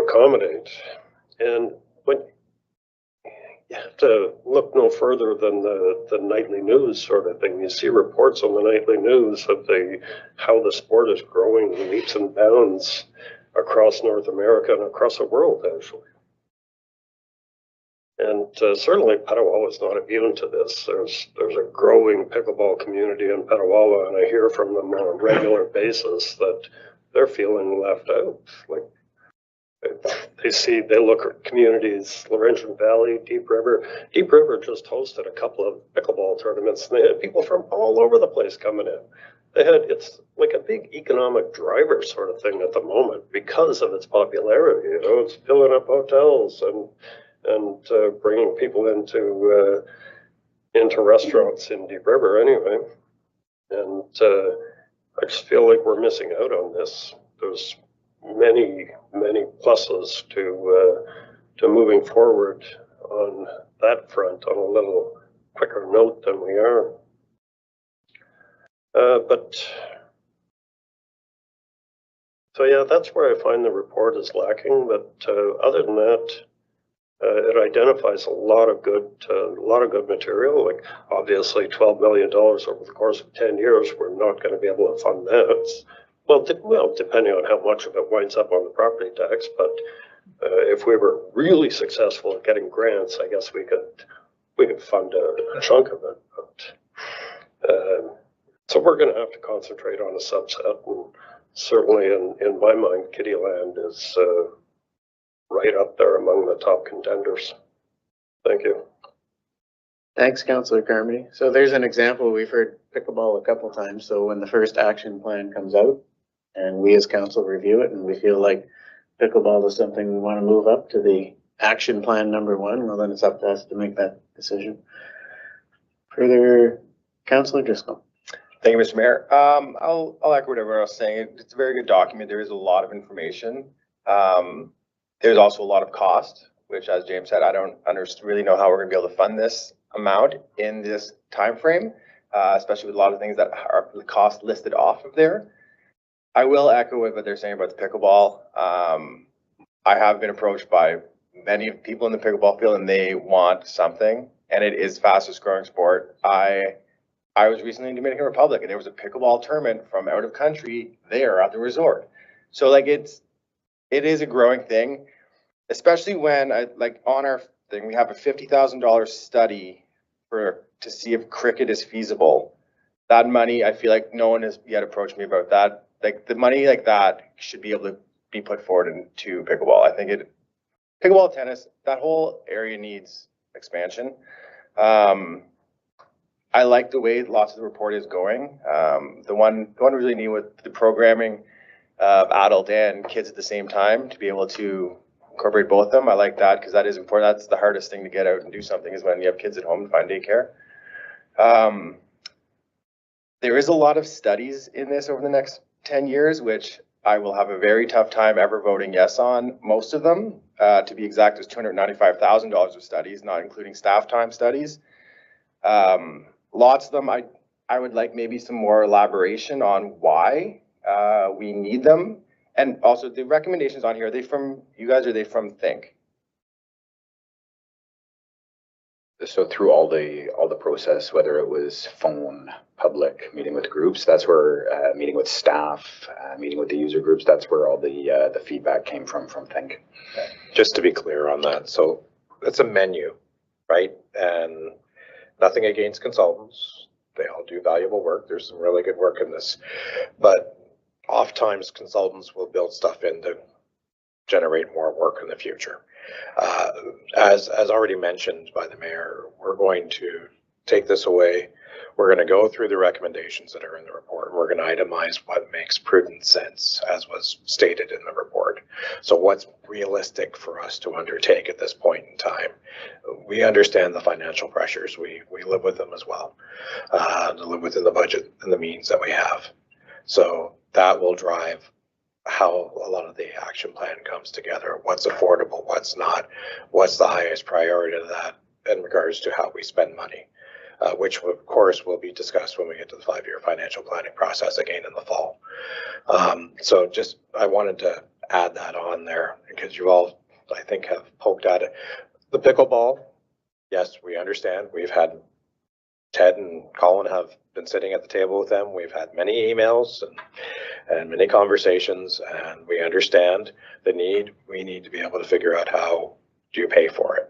accommodate. And when you have to look no further than the nightly news sort of thing. You see reports on the nightly news of how the sport is growing leaps and bounds across North America and across the world, actually. And certainly Petawawa is not immune to this. There's a growing pickleball community in Petawawa, and I hear from them on a regular basis that they're feeling left out. Like, they look at communities, Laurentian Valley, Deep River. Deep River just hosted a couple of pickleball tournaments, and they had people from all over the place coming in. It's like a big economic driver sort of thing at the moment because of its popularity. You know, it's filling up hotels and bringing people into restaurants in Deep River anyway. And I just feel like we're missing out on this. There's many pluses to moving forward on that front on a little quicker note than we are. So yeah, that's where I find the report is lacking. But other than that, it identifies a lot of good material. Like, obviously, $12 million over the course of 10 years, we're not going to be able to fund that. Well, depending on how much of it winds up on the property tax, but if we were really successful at getting grants, I guess we could fund a chunk of it. But, so we're going to have to concentrate on a subset, and certainly in my mind, Kittyland is right up there among the top contenders. Thank you. Thanks, Councillor Carmody. So there's an example. We've heard pickleball a couple times. So when the first action plan comes out and we as council review it and we feel like pickleball is something we want to move up to the action plan number 1, well, then it's up to us to make that decision. Further, Councillor Driscoll. Thank you, Mr. Mayor. I'll echo what everyone else is saying. It's a very good document. There is a lot of information. There's also a lot of cost, which, as James said, I don't really know how we're going to be able to fund this amount in this time frame, especially with a lot of things that are the cost listed off of there. I will echo what they're saying about the pickleball. I have been approached by many people in the pickleball field, and they want something, and it is fastest growing sport. I was recently in Dominican Republic, and there was a pickleball tournament from out of country there at the resort. So like it is a growing thing, especially when on our thing, we have a $50,000 study to see if cricket is feasible. That money, I feel like no one has yet approached me about that. Like, the money like that should be able to be put forward into pickleball. I think pickleball, tennis, that whole area needs expansion. I like the way lots of the report is going. The one really neat with the programming of adult and kids at the same time, to be able to incorporate both of them. I like that because that is important. That's the hardest thing to get out and do something, is when you have kids at home and find daycare. There is a lot of studies in this over the next 10 years, which I will have a very tough time ever voting yes on. Most of them, to be exact, there's $295,000 of studies, not including staff time studies. Lots of them, I would like maybe some more elaboration on why we need them. And also, the recommendations on here, are they from you guys, or are they from Think? So through all the process, whether it was phone, public, meeting with groups, that's where meeting with staff, meeting with the user groups, that's where all the feedback came from Think. Just to be clear on that, so it's a menu, right? And nothing against consultants. They all do valuable work. There's some really good work in this. But oftentimes consultants will build stuff in to generate more work in the future. As already mentioned by the mayor, we're going to take this away. We're going to go through the recommendations that are in the report. We're going to itemize what makes prudent sense, as was stated in the report. So what's realistic for us to undertake at this point in time? We understand the financial pressures. We live with them as well, to live within the budget and the means that we have. So that will drive how a lot of the action plan comes together. What's affordable, what's not, what's the highest priority to that in regards to how we spend money. Which of course will be discussed when we get to the 5-year financial planning process again in the fall. So just, I wanted to add that on there because you all, I think, have poked at it. The pickleball, yes, we understand. We've had Ted and Colin have been sitting at the table with them. We've had many emails and many conversations, and we understand the need. We need to be able to figure out how do you pay for it.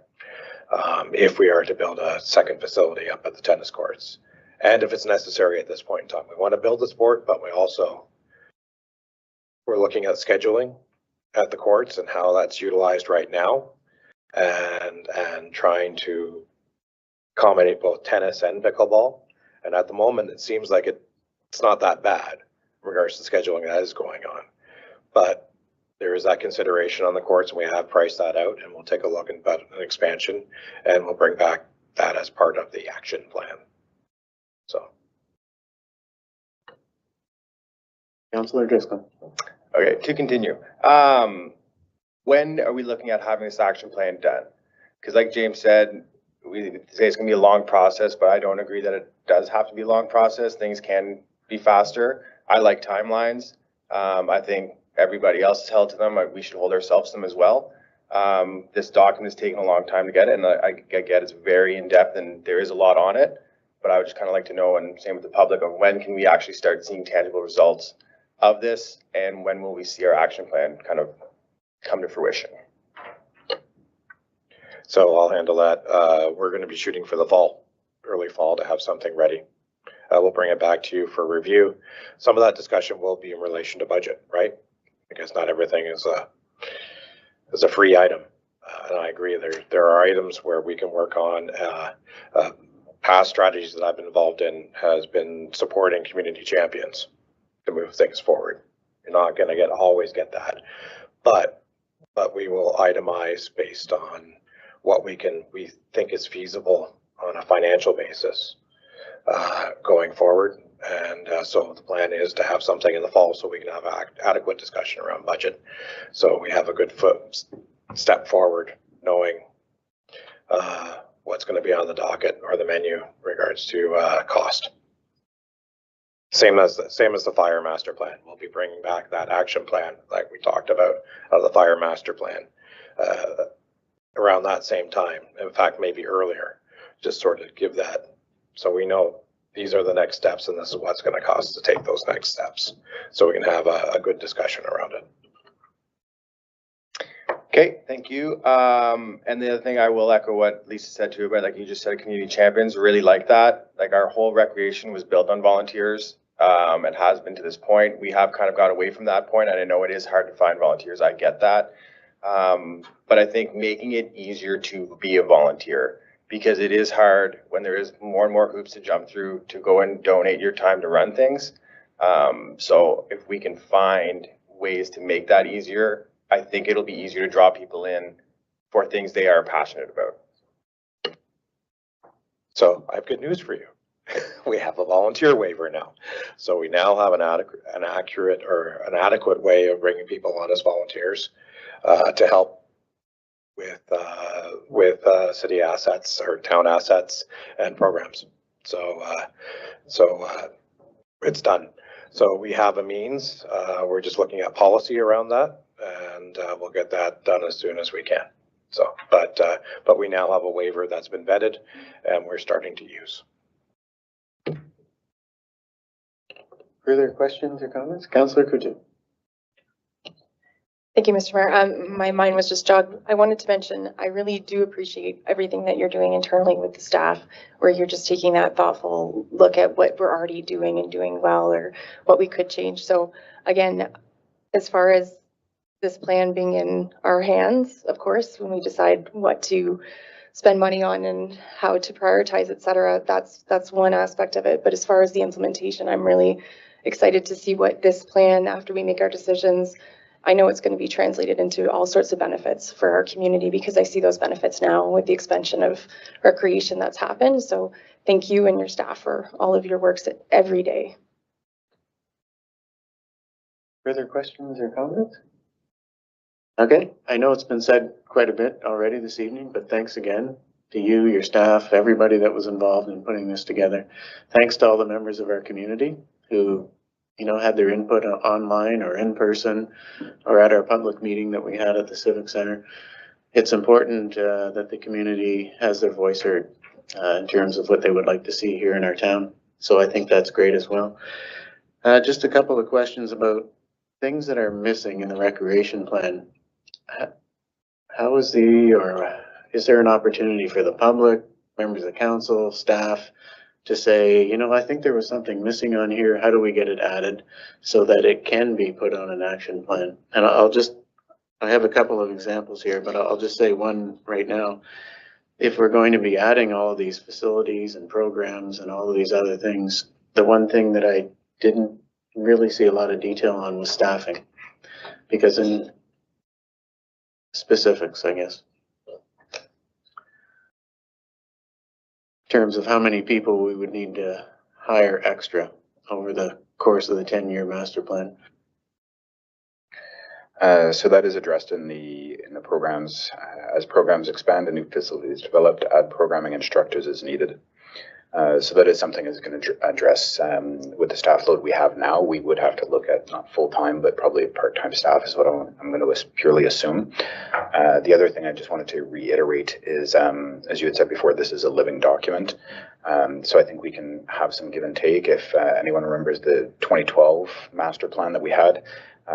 If we are to build a second facility up at the tennis courts, and if it's necessary at this point in time. We want to build the sport, but we're looking at scheduling at the courts and how that's utilized right now, and trying to accommodate both tennis and pickleball. And at the moment, it seems like it's not that bad in regards to scheduling that is going on. But there is that consideration on the courts, and we have priced that out, and we'll take a look at an expansion, and we'll bring back that as part of the action plan. So. Councillor Driscoll. Okay, to continue. When are we looking at having this action plan done? Because like James said, we say it's gonna be a long process, but I don't agree that it does have to be a long process. Things can be faster. I like timelines. I think everybody else is held to them. We should hold ourselves to them as well. This document is taking a long time to get, and I get it's very in-depth and there is a lot on it, but I would just kind of like to know, and same with the public, of when can we actually start seeing tangible results of this, and when will we see our action plan kind of come to fruition? So I'll handle that. We're going to be shooting for the fall, early fall, to have something ready. We'll bring it back to you for review. Some of that discussion will be in relation to budget, right? Because not everything is a free item. And I agree, there are items where we can work on. Past strategies that I've been involved in has been supporting community champions to move things forward. You're not going to always get that, but we will itemize based on what we think is feasible on a financial basis going forward. And so the plan is to have something in the fall so we can have adequate discussion around budget. So we have a good step forward, knowing what's going to be on the docket or the menu in regards to cost. Same as the fire master plan. We'll be bringing back that action plan like we talked about of the fire master plan around that same time. In fact, maybe earlier, just sort of give that so we know these are the next steps and this is what's going to cost to take those next steps. So we can have a good discussion around it. Okay, thank you. And the other thing, I will echo what Lisa said too, about like you just said, community champions, really like that. Like our whole recreation was built on volunteers. It has been to this point. We have kind of got away from that point, and I know it is hard to find volunteers. I get that. But I think making it easier to be a volunteer, because it is hard when there is more and more hoops to jump through to go and donate your time to run things. So if we can find ways to make that easier, I think it'll be easier to draw people in for things they are passionate about. So I have good news for you. We have a volunteer waiver now. So we now have an adequate way of bringing people on as volunteers to help with city assets or town assets and programs. So it's done. So we have a means. We're just looking at policy around that, and we'll get that done as soon as we can. So, but we now have a waiver that's been vetted, and we're starting to use. Further questions or comments? Councillor Coutu. Thank you, Mr. Mayor. My mind was just jogged. I wanted to mention, I really do appreciate everything that you're doing internally with the staff, where you're just taking that thoughtful look at what we're already doing and doing well, or what we could change. So again, as far as this plan being in our hands, of course, when we decide what to spend money on and how to prioritize, et cetera, that's one aspect of it. But as far as the implementation, I'm really excited to see what this plan, after we make our decisions, I know it's going to be translated into all sorts of benefits for our community, because I see those benefits now with the expansion of recreation that's happened. So thank you and your staff for all of your works every day. Further questions or comments? Okay, I know it's been said quite a bit already this evening, but thanks again to you, your staff, everybody that was involved in putting this together. Thanks to all the members of our community who, you know, had their input online or in person or at our public meeting that we had at the Civic Center. It's important that the community has their voice heard in terms of what they would like to see here in our town. So I think that's great as well. Just a couple of questions about things that are missing in the recreation plan. How is is there an opportunity for the public, members of the council, staff to say, you know, I think there was something missing on here. How do we get it added so that it can be put on an action plan? And I have a couple of examples here, but I'll just say one right now. If we're going to be adding all of these facilities and programs and all of these other things, the one thing that I didn't really see a lot of detail on was staffing, because in specifics, I guess, in terms of how many people we would need to hire extra over the course of the 10-year master plan. So that is addressed in the programs. As programs expand and new facilities developed, add programming instructors as needed. So that is something that's going to address with the staff load we have now. We would have to look at not full-time, but probably part-time staff is what I'm going to purely assume. The other thing I just wanted to reiterate is, as you had said before, this is a living document. So I think we can have some give and take. If anyone remembers the 2012 master plan that we had,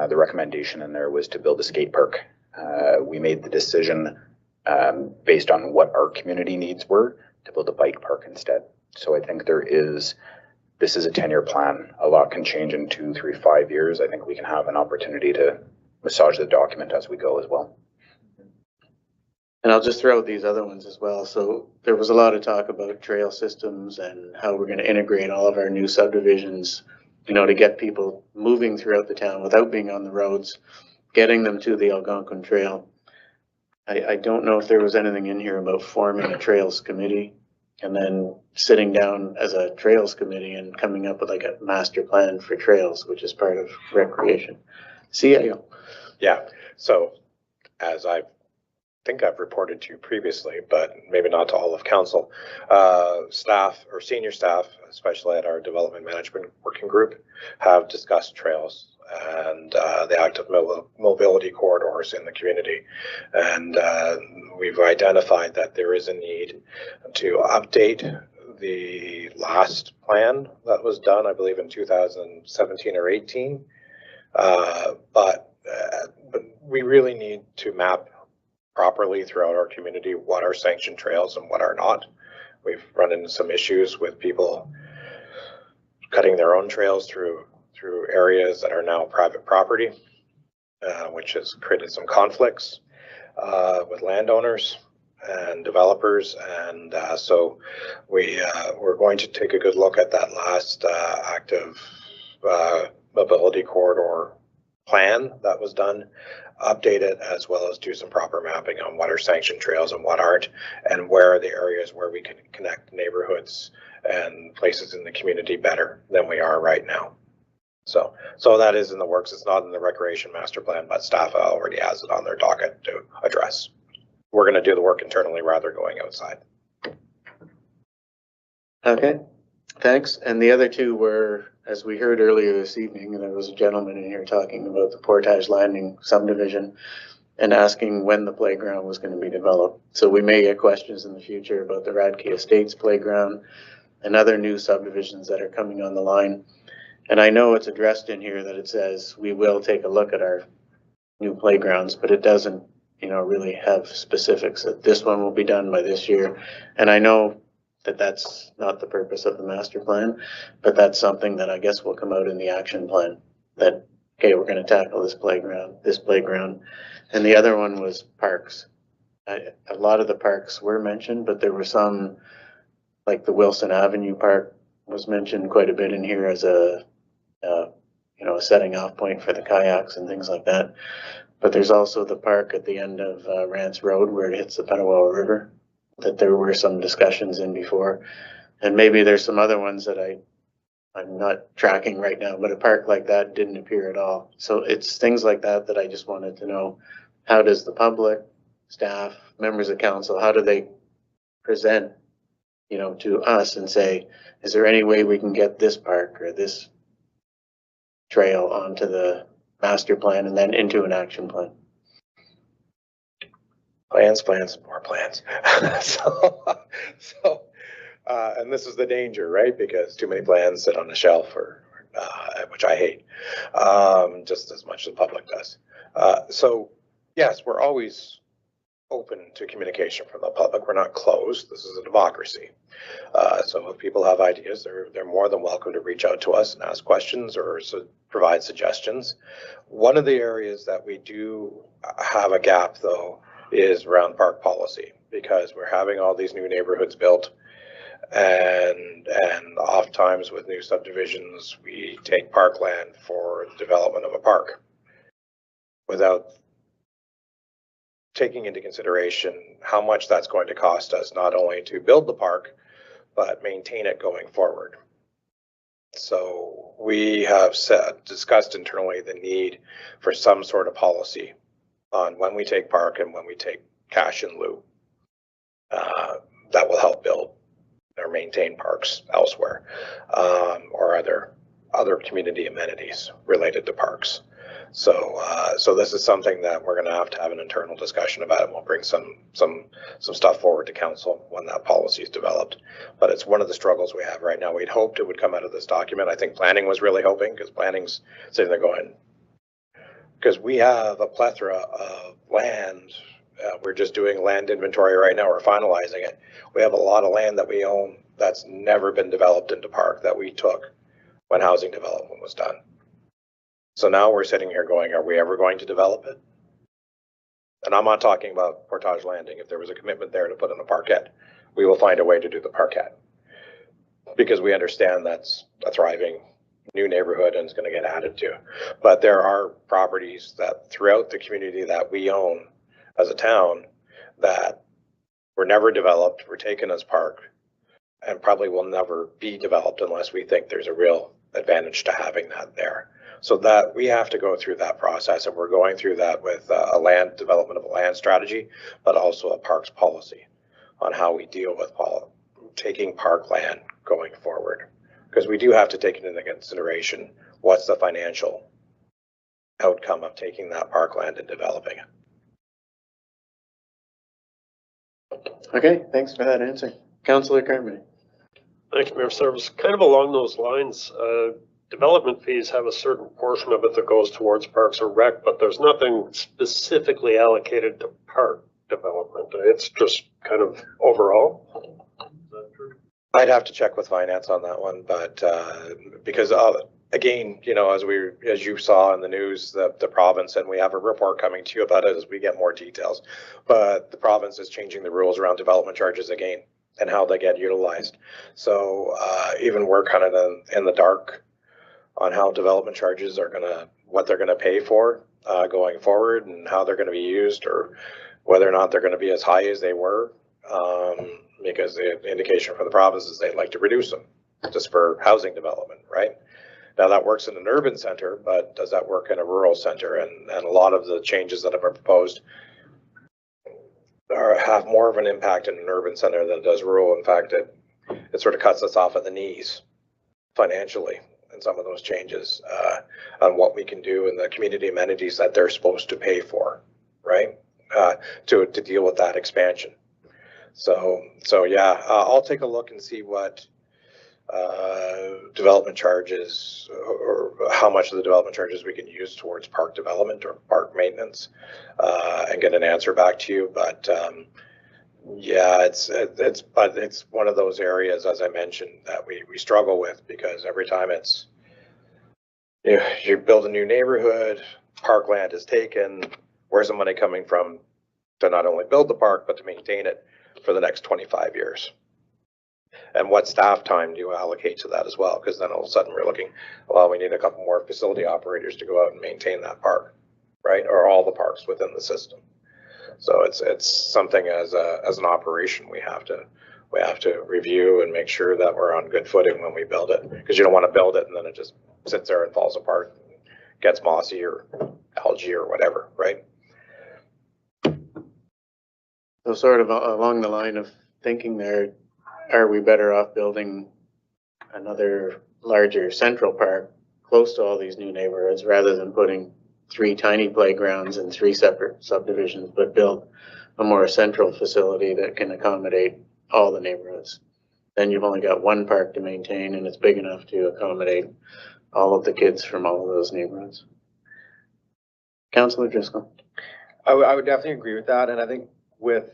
the recommendation in there was to build a skate park. We made the decision based on what our community needs were to build a bike park instead. So I think this is a 10-year plan. A lot can change in 2, 3, 5 years. I think we can have an opportunity to massage the document as we go as well. And I'll just throw out these other ones as well. So there was a lot of talk about trail systems and how we're going to integrate all of our new subdivisions, you know, to get people moving throughout the town without being on the roads, getting them to the Algonquin Trail. I don't know if there was anything in here about forming a trails committee and then sitting down as a trails committee and coming up with like a master plan for trails, which is part of recreation. CIO. Yeah, so as I think I've reported to you previously, but maybe not to all of council, staff or senior staff, especially at our development management working group, have discussed trails and the active mobility corridors in the community. And we've identified that there is a need to update the last plan that was done, I believe in 2017 or 18. But we really need to map properly throughout our community what are sanctioned trails and what are not. We've run into some issues with people cutting their own trails through areas that are now private property, which has created some conflicts with landowners and developers. And so we're going to take a good look at that last active mobility corridor plan that was done, update it, as well as do some proper mapping on what are sanctioned trails and what aren't, and where are the areas where we can connect neighborhoods and places in the community better than we are right now. So that is in the works. It's not in the recreation master plan, but staff already has it on their docket to address. We're going to do the work internally rather than going outside. Okay, thanks. And the other two were, as we heard earlier this evening, there was a gentleman in here talking about the Portage Landing subdivision and asking when the playground was going to be developed. So we may get questions in the future about the Radke Estates playground and other new subdivisions that are coming on the line. And I know it's addressed in here that it says we will take a look at our new playgrounds, but it doesn't, really have specifics that this one will be done by this year. And I know that that's not the purpose of the master plan, but that's something that I guess will come out in the action plan that, okay, we're going to tackle this playground. And the other one was parks. A lot of the parks were mentioned, but there were some, like the Wilson Avenue Park was mentioned quite a bit in here as a setting off point for the kayaks and things like that. But there's also the park at the end of Rance Road where it hits the Petawawa River that there were some discussions in before. And maybe there's some other ones that I'm not tracking right now, but a park like that didn't appear at all. So it's things like that that I just wanted to know. How does the public, staff, members of council, how do they present, to us and say, is there any way we can get this park or this trail onto the master plan and then into an action plan? Plans, more plans. And this is the danger, right? Because too many plans sit on the shelf, which I hate, just as much as the public does. So yes, we're always open to communication from the public. We're not closed. This is a democracy. So if people have ideas, they're more than welcome to reach out to us and ask questions or provide suggestions. One of the areas that we do have a gap, though, is around park policy, because we're having all these new neighborhoods built, and oftentimes with new subdivisions, we take parkland for the development of a park without taking into consideration how much that's going to cost us, not only to build the park, but maintain it going forward. So we have discussed internally the need for some sort of policy on when we take park and when we take cash in lieu. That will help build or maintain parks elsewhere, or other community amenities related to parks. So this is something that we're going to have an internal discussion about, and we'll bring some stuff forward to council when that policy is developed. But it's one of the struggles we have right now. We'd hoped it would come out of this document. I think planning was really hoping, because planning's sitting there going, because we have a plethora of land. We're just doing land inventory right now. We're finalizing it. We have a lot of land that we own that's never been developed into park that we took when housing development was done. So now we're sitting here going, are we ever going to develop it? And I'm not talking about Portage Landing. If there was a commitment there to put in a parkette, we will find a way to do the parkette, because we understand that's a thriving new neighborhood and it's going to get added to. But there are properties that throughout the community that we own as a town that were never developed, were taken as park, and probably will never be developed unless we think there's a real advantage to having that there. So that we have to go through that process, and we're going through that with a land development of a land strategy, but also a parks policy on how we deal with taking park land going forward. Because we do have to take it into consideration, what's the financial outcome of taking that parkland and developing it. Okay, thanks for that answer. Councillor Carmody. Thank you, Mayor Service. Kind of along those lines, development fees have a certain portion of it that goes towards Parks and Rec, but there's nothing specifically allocated to park development. It's just kind of overall. Is that true? I'd have to check with finance on that one, but because again, as you saw in the news, the province, and we have a report coming to you about it as we get more details, but the province is changing the rules around development charges again and how they get utilized. So even we're kind of in the dark on how development charges are what they're gonna pay for going forward, and how they're gonna be used, or whether or not they're gonna be as high as they were. Because the indication from the province is they'd like to reduce them just for housing development, right? Now that works in an urban center, but does that work in a rural center? And a lot of the changes that have been proposed have more of an impact in an urban center than it does rural. In fact, it sort of cuts us off at the knees financially in some of those changes on what we can do and the community amenities that they're supposed to pay for, right? To deal with that expansion. So yeah, I'll take a look and see what development charges, or how much of the development charges we can use towards park development or park maintenance, and get an answer back to you. But yeah, it's one of those areas, as I mentioned, that we struggle with, because every time it's, you build a new neighborhood, parkland is taken, where's the money coming from to not only build the park, but to maintain it for the next 25 years? And what staff time do you allocate to that as well? Because then all of a sudden we're looking, well, we need a couple more facility operators to go out and maintain that park, right? Or all the parks within the system. So it's something as an operation we have to review and make sure that we're on good footing when we build it, because you don't want to build it and then it just sits there and falls apart, and gets mossy or algae or whatever, right? So sort of along the line of thinking there, are we better off building another larger central park close to all these new neighborhoods rather than putting 3 tiny playgrounds in 3 separate subdivisions, but build a more central facility that can accommodate all the neighborhoods? Then you've only got 1 park to maintain, and it's big enough to accommodate all of the kids from all of those neighborhoods. Councillor Driscoll. I would definitely agree with that. And I think with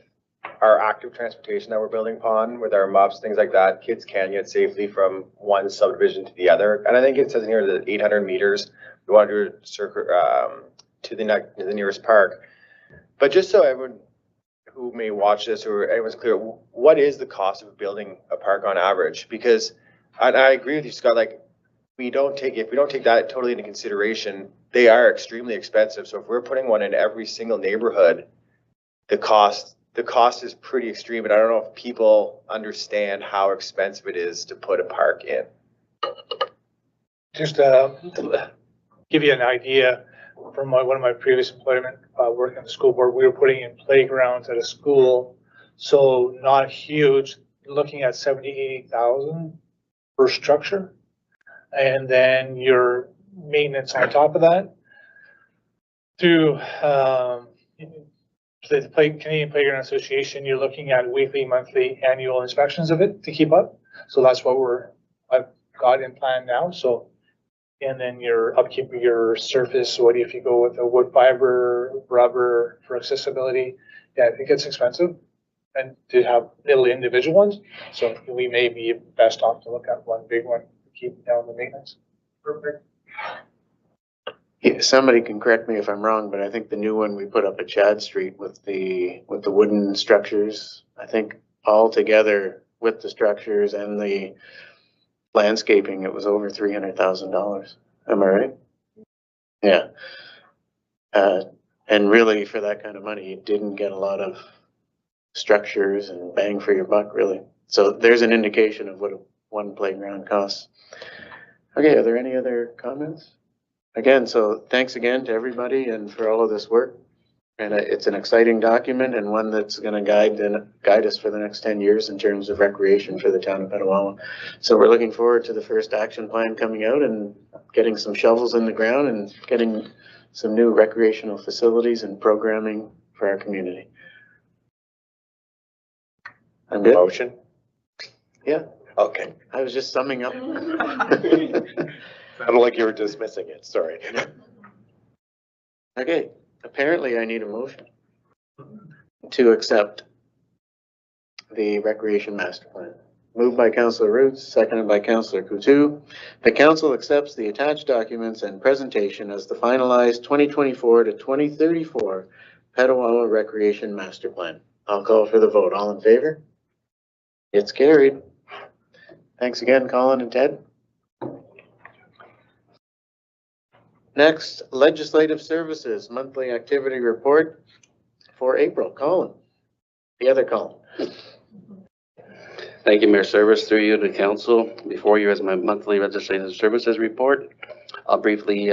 our active transportation that we're building upon, with our MUFs, things like that, kids can get safely from one subdivision to the other. And I think it says in here that 800 meters, we want to do a circuit to the nearest park. But just so everyone who may watch this, or anyone's clear, what is the cost of building a park on average? Because I agree with you, Scott, like, if we don't take that totally into consideration, they are extremely expensive. So if we're putting one in every single neighborhood, the cost is pretty extreme. And I don't know if people understand how expensive it is to put a park in. Just to give you an idea, from one of my previous employment, working on the school board, we were putting in playgrounds at a school, so not huge, looking at 70,000, 80,000 per structure. And then your maintenance on top of that. Through the Canadian Playground Association, you're looking at weekly, monthly, annual inspections of it to keep up. So that's what I've got in plan now. So, and then your upkeep of your surface. What if you go with a wood fiber, rubber for accessibility? Yeah, I think it's expensive, and to have little individual ones. So we may be best off to look at one big one to keep down the maintenance. Perfect. Yeah, somebody can correct me if I'm wrong, but I think the new one we put up at Chad Street with the wooden structures, I think all together with the structures and the landscaping, it was over $300,000. Am I right? Yeah. And really, for that kind of money, you didn't get a lot of structures and bang for your buck, really. So there's an indication of what one playground costs. Okay, are there any other comments? Again, so thanks again to everybody and for all of this work. And it's an exciting document and one that's going to guide us for the next 10 years in terms of recreation for the town of Petawawa. So we're looking forward to the first action plan coming out and getting some shovels in the ground and getting some new recreational facilities and programming for our community. I'm good. Motion? Yeah. Okay. I was just summing up. Sounded like you were dismissing it, sorry. Okay, apparently I need a motion to accept the Recreation Master Plan. Moved by Councillor Roots, seconded by Councillor Coutu. The council accepts the attached documents and presentation as the finalized 2024 to 2034 Petawawa Recreation Master Plan. I'll call for the vote. All in favor? It's carried. Thanks again, Colin and Ted. Next, Legislative Services Monthly Activity Report for April. Colin, the other Colin. Thank you, Mayor Service. Through you to council. Before you is my monthly Legislative Services report. I'll briefly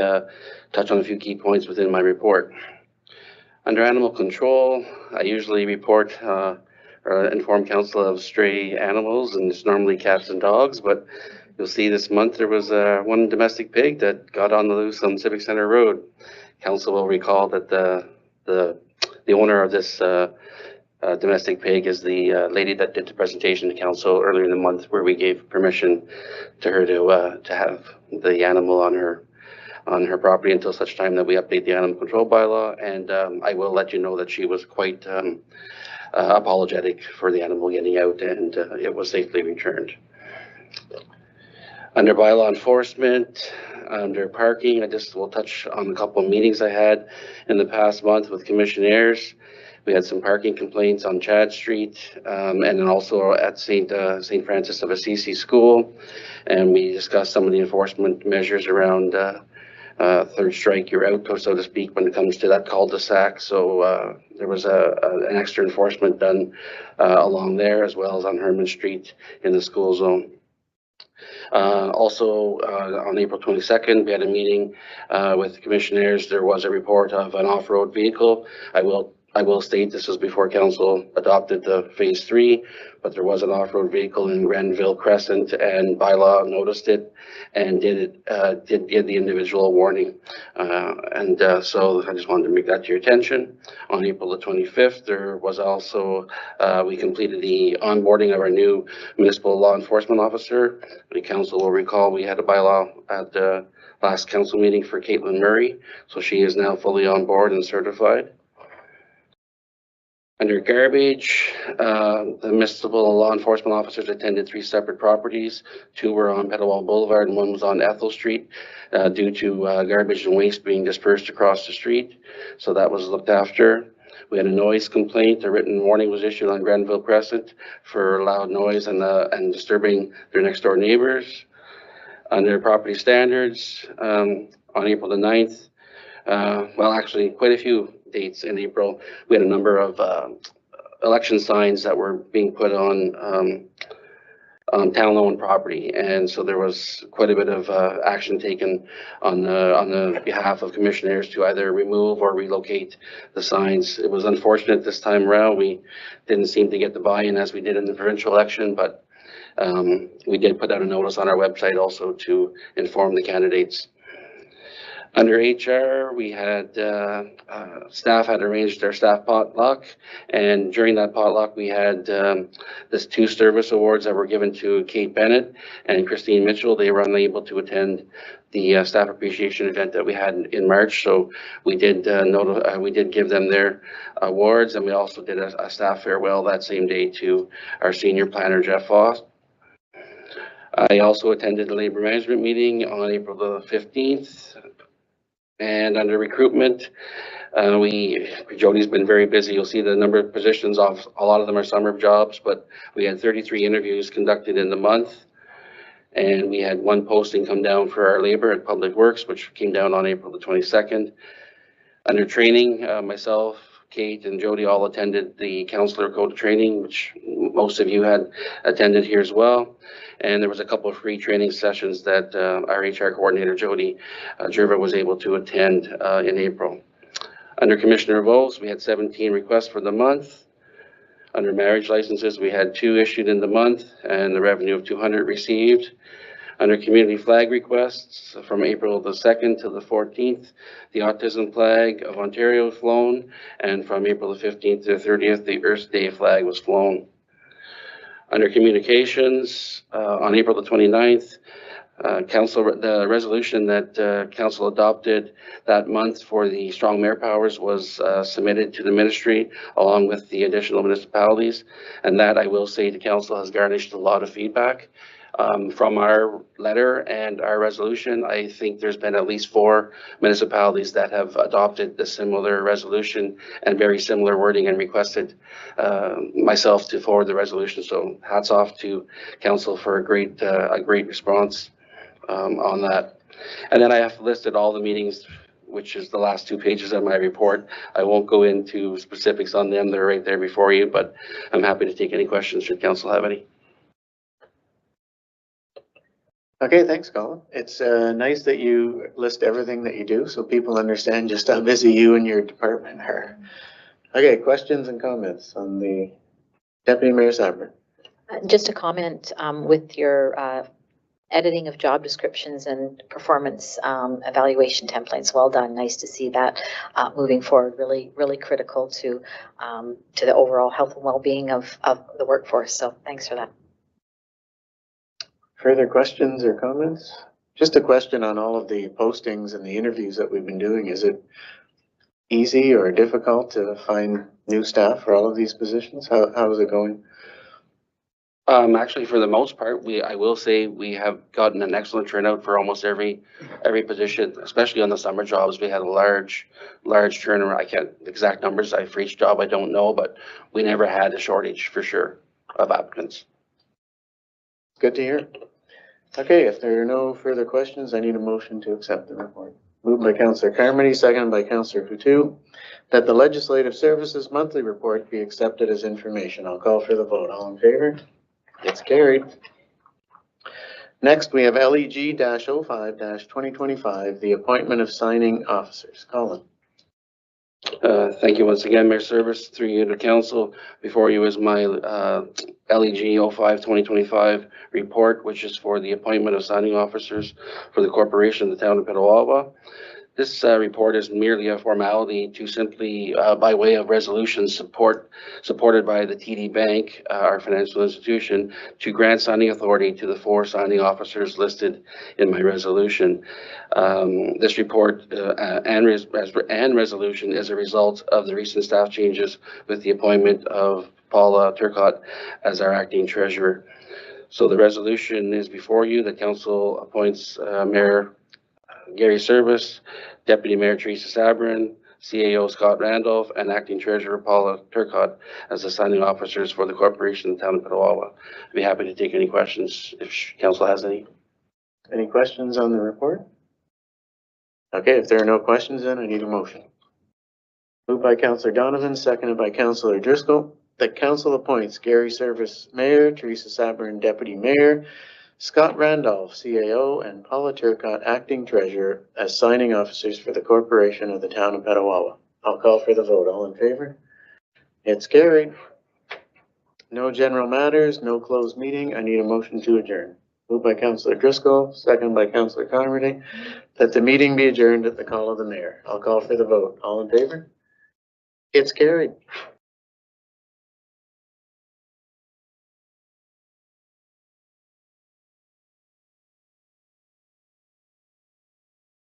touch on a few key points within my report. Under animal control, I usually report or inform council of stray animals, and it's normally cats and dogs, but you'll see this month there was one domestic pig that got on the loose on Civic Center Road. Council will recall that the owner of this domestic pig is the lady that did the presentation to council earlier in the month, where we gave permission to her to have the animal on her property until such time that we update the animal control bylaw. And I will let you know that she was quite apologetic for the animal getting out, and it was safely returned. Under bylaw enforcement, under parking, I just will touch on a couple of meetings I had in the past month with commissionaires. We had some parking complaints on Chad Street, and then also at St. Francis of Assisi School. And we discussed some of the enforcement measures around third strike, you're out, so to speak, when it comes to that cul-de-sac. So there was an extra enforcement done along there, as well as on Herman Street in the school zone. Also, on April 22nd, we had a meeting with the commissioners. There was a report of an off-road vehicle. I will state this was before council adopted the phase 3, but there was an off-road vehicle in Grenville Crescent, and bylaw noticed it and did give the individual a warning. So I just wanted to make that to your attention. On April the 25th, there was also, we completed the onboarding of our new municipal law enforcement officer. The council will recall we had a bylaw at the last council meeting for Caitlin Murray, so she is now fully on board and certified. Under garbage, the municipal law enforcement officers attended 3 separate properties. 2 were on Petawawa Boulevard and 1 was on Ethel Street due to garbage and waste being dispersed across the street. So that was looked after. We had a noise complaint. A written warning was issued on Grenville Crescent for loud noise and disturbing their next door neighbors. Under property standards, on April the 9th, well, actually quite a few dates in April, we had a number of election signs that were being put on town-owned property, and so there was quite a bit of action taken on the behalf of commissioners to either remove or relocate the signs. It was unfortunate this time around. We didn't seem to get the buy-in as we did in the provincial election, but we did put out a notice on our website also to inform the candidates. Under HR, we had staff had arranged their staff potluck, and during that potluck, we had this 2 service awards that were given to Kate Bennett and Christine Mitchell. They were unable to attend the staff appreciation event that we had in March, so we did give them their awards, and we also did a staff farewell that same day to our senior planner, Jeff Foss. I also attended the labor management meeting on April the 15th. And under recruitment, Jody's been very busy. You'll see the number of positions off. A lot of them are summer jobs, but we had 33 interviews conducted in the month. And we had 1 posting come down for our labor at Public Works, which came down on April the 22nd. Under training, myself, Kate, and Jody all attended the counselor code training, which most of you had attended here as well. And there was a couple of free training sessions that our HR coordinator, Jody Jerva, was able to attend in April. Under commissioner votes, we had 17 requests for the month. Under marriage licenses, we had 2 issued in the month and the revenue of 200 received. Under community flag requests, from April the 2nd to the 14th, the autism flag of Ontario was flown, and from April the 15th to the 30th, the Earth Day flag was flown. Under communications, on April the 29th, the resolution that council adopted that month for the strong mayor powers was submitted to the ministry along with the additional municipalities, and that, I will say to council, has garnished a lot of feedback. From our letter and our resolution, I think there's been at least 4 municipalities that have adopted the similar resolution and very similar wording and requested myself to forward the resolution. So hats off to council for a great response on that. And then I have listed all the meetings, which is the last 2 pages of my report. I won't go into specifics on them. They're right there before you, but I'm happy to take any questions should council have any. Okay, thanks, Colin. It's nice that you list everything that you do so people understand just how busy you and your department are. Okay, questions and comments on the Deputy Mayor Sabrin. Just a comment with your editing of job descriptions and performance evaluation templates. Well done. Nice to see that moving forward. Really, really critical to the overall health and well-being of the workforce. So thanks for that. Further questions or comments? Just a question on all of the postings and the interviews that we've been doing. Is it easy or difficult to find new staff for all of these positions? How is it going? Actually, for the most part, I will say we have gotten an excellent turnout for almost every position, especially on the summer jobs. We had a large turnaround. I can't exact numbers for each job. I don't know, but we never had a shortage for sure of applicants. Good to hear. Okay, if there are no further questions, I need a motion to accept the report. Moved by Councillor Carmody, seconded by Councillor Coutu, that the Legislative Services Monthly Report be accepted as information. I'll call for the vote. All in favor? It's carried. Next, we have LEG-05-2025, the appointment of signing officers. Colin. Thank you once again, Mayor Service, through you to council. Before you is my LEG 05-2025 report, which is for the appointment of signing officers for the corporation of the town of Petawawa. This report is merely a formality to simply, by way of resolution supported by the TD Bank, our financial institution, to grant signing authority to the 4 signing officers listed in my resolution. This report and resolution is a result of the recent staff changes with the appointment of Paula Turcotte as our acting treasurer. So the resolution is before you. The council appoints Mayor Gary Service, Deputy Mayor Teresa Sabrin, CAO Scott Randolph, and Acting Treasurer Paula Turcotte as the signing officers for the corporation of the town of Petawawa. I'd be happy to take any questions if council has any. Any questions on the report? Okay, if there are no questions, then I need a motion. Moved by Councillor Donovan, seconded by Councillor Driscoll, that council appoints Gary Service Mayor, Teresa Sabrin Deputy Mayor, Scott Randolph, CAO, and Paula Turcotte, Acting Treasurer, as signing officers for the corporation of the town of Petawawa. I'll call for the vote. All in favor? It's carried. No general matters, no closed meeting. I need a motion to adjourn. Moved by Councillor Driscoll, seconded by Councillor Carmody, that the meeting be adjourned at the call of the mayor. I'll call for the vote. All in favor? It's carried.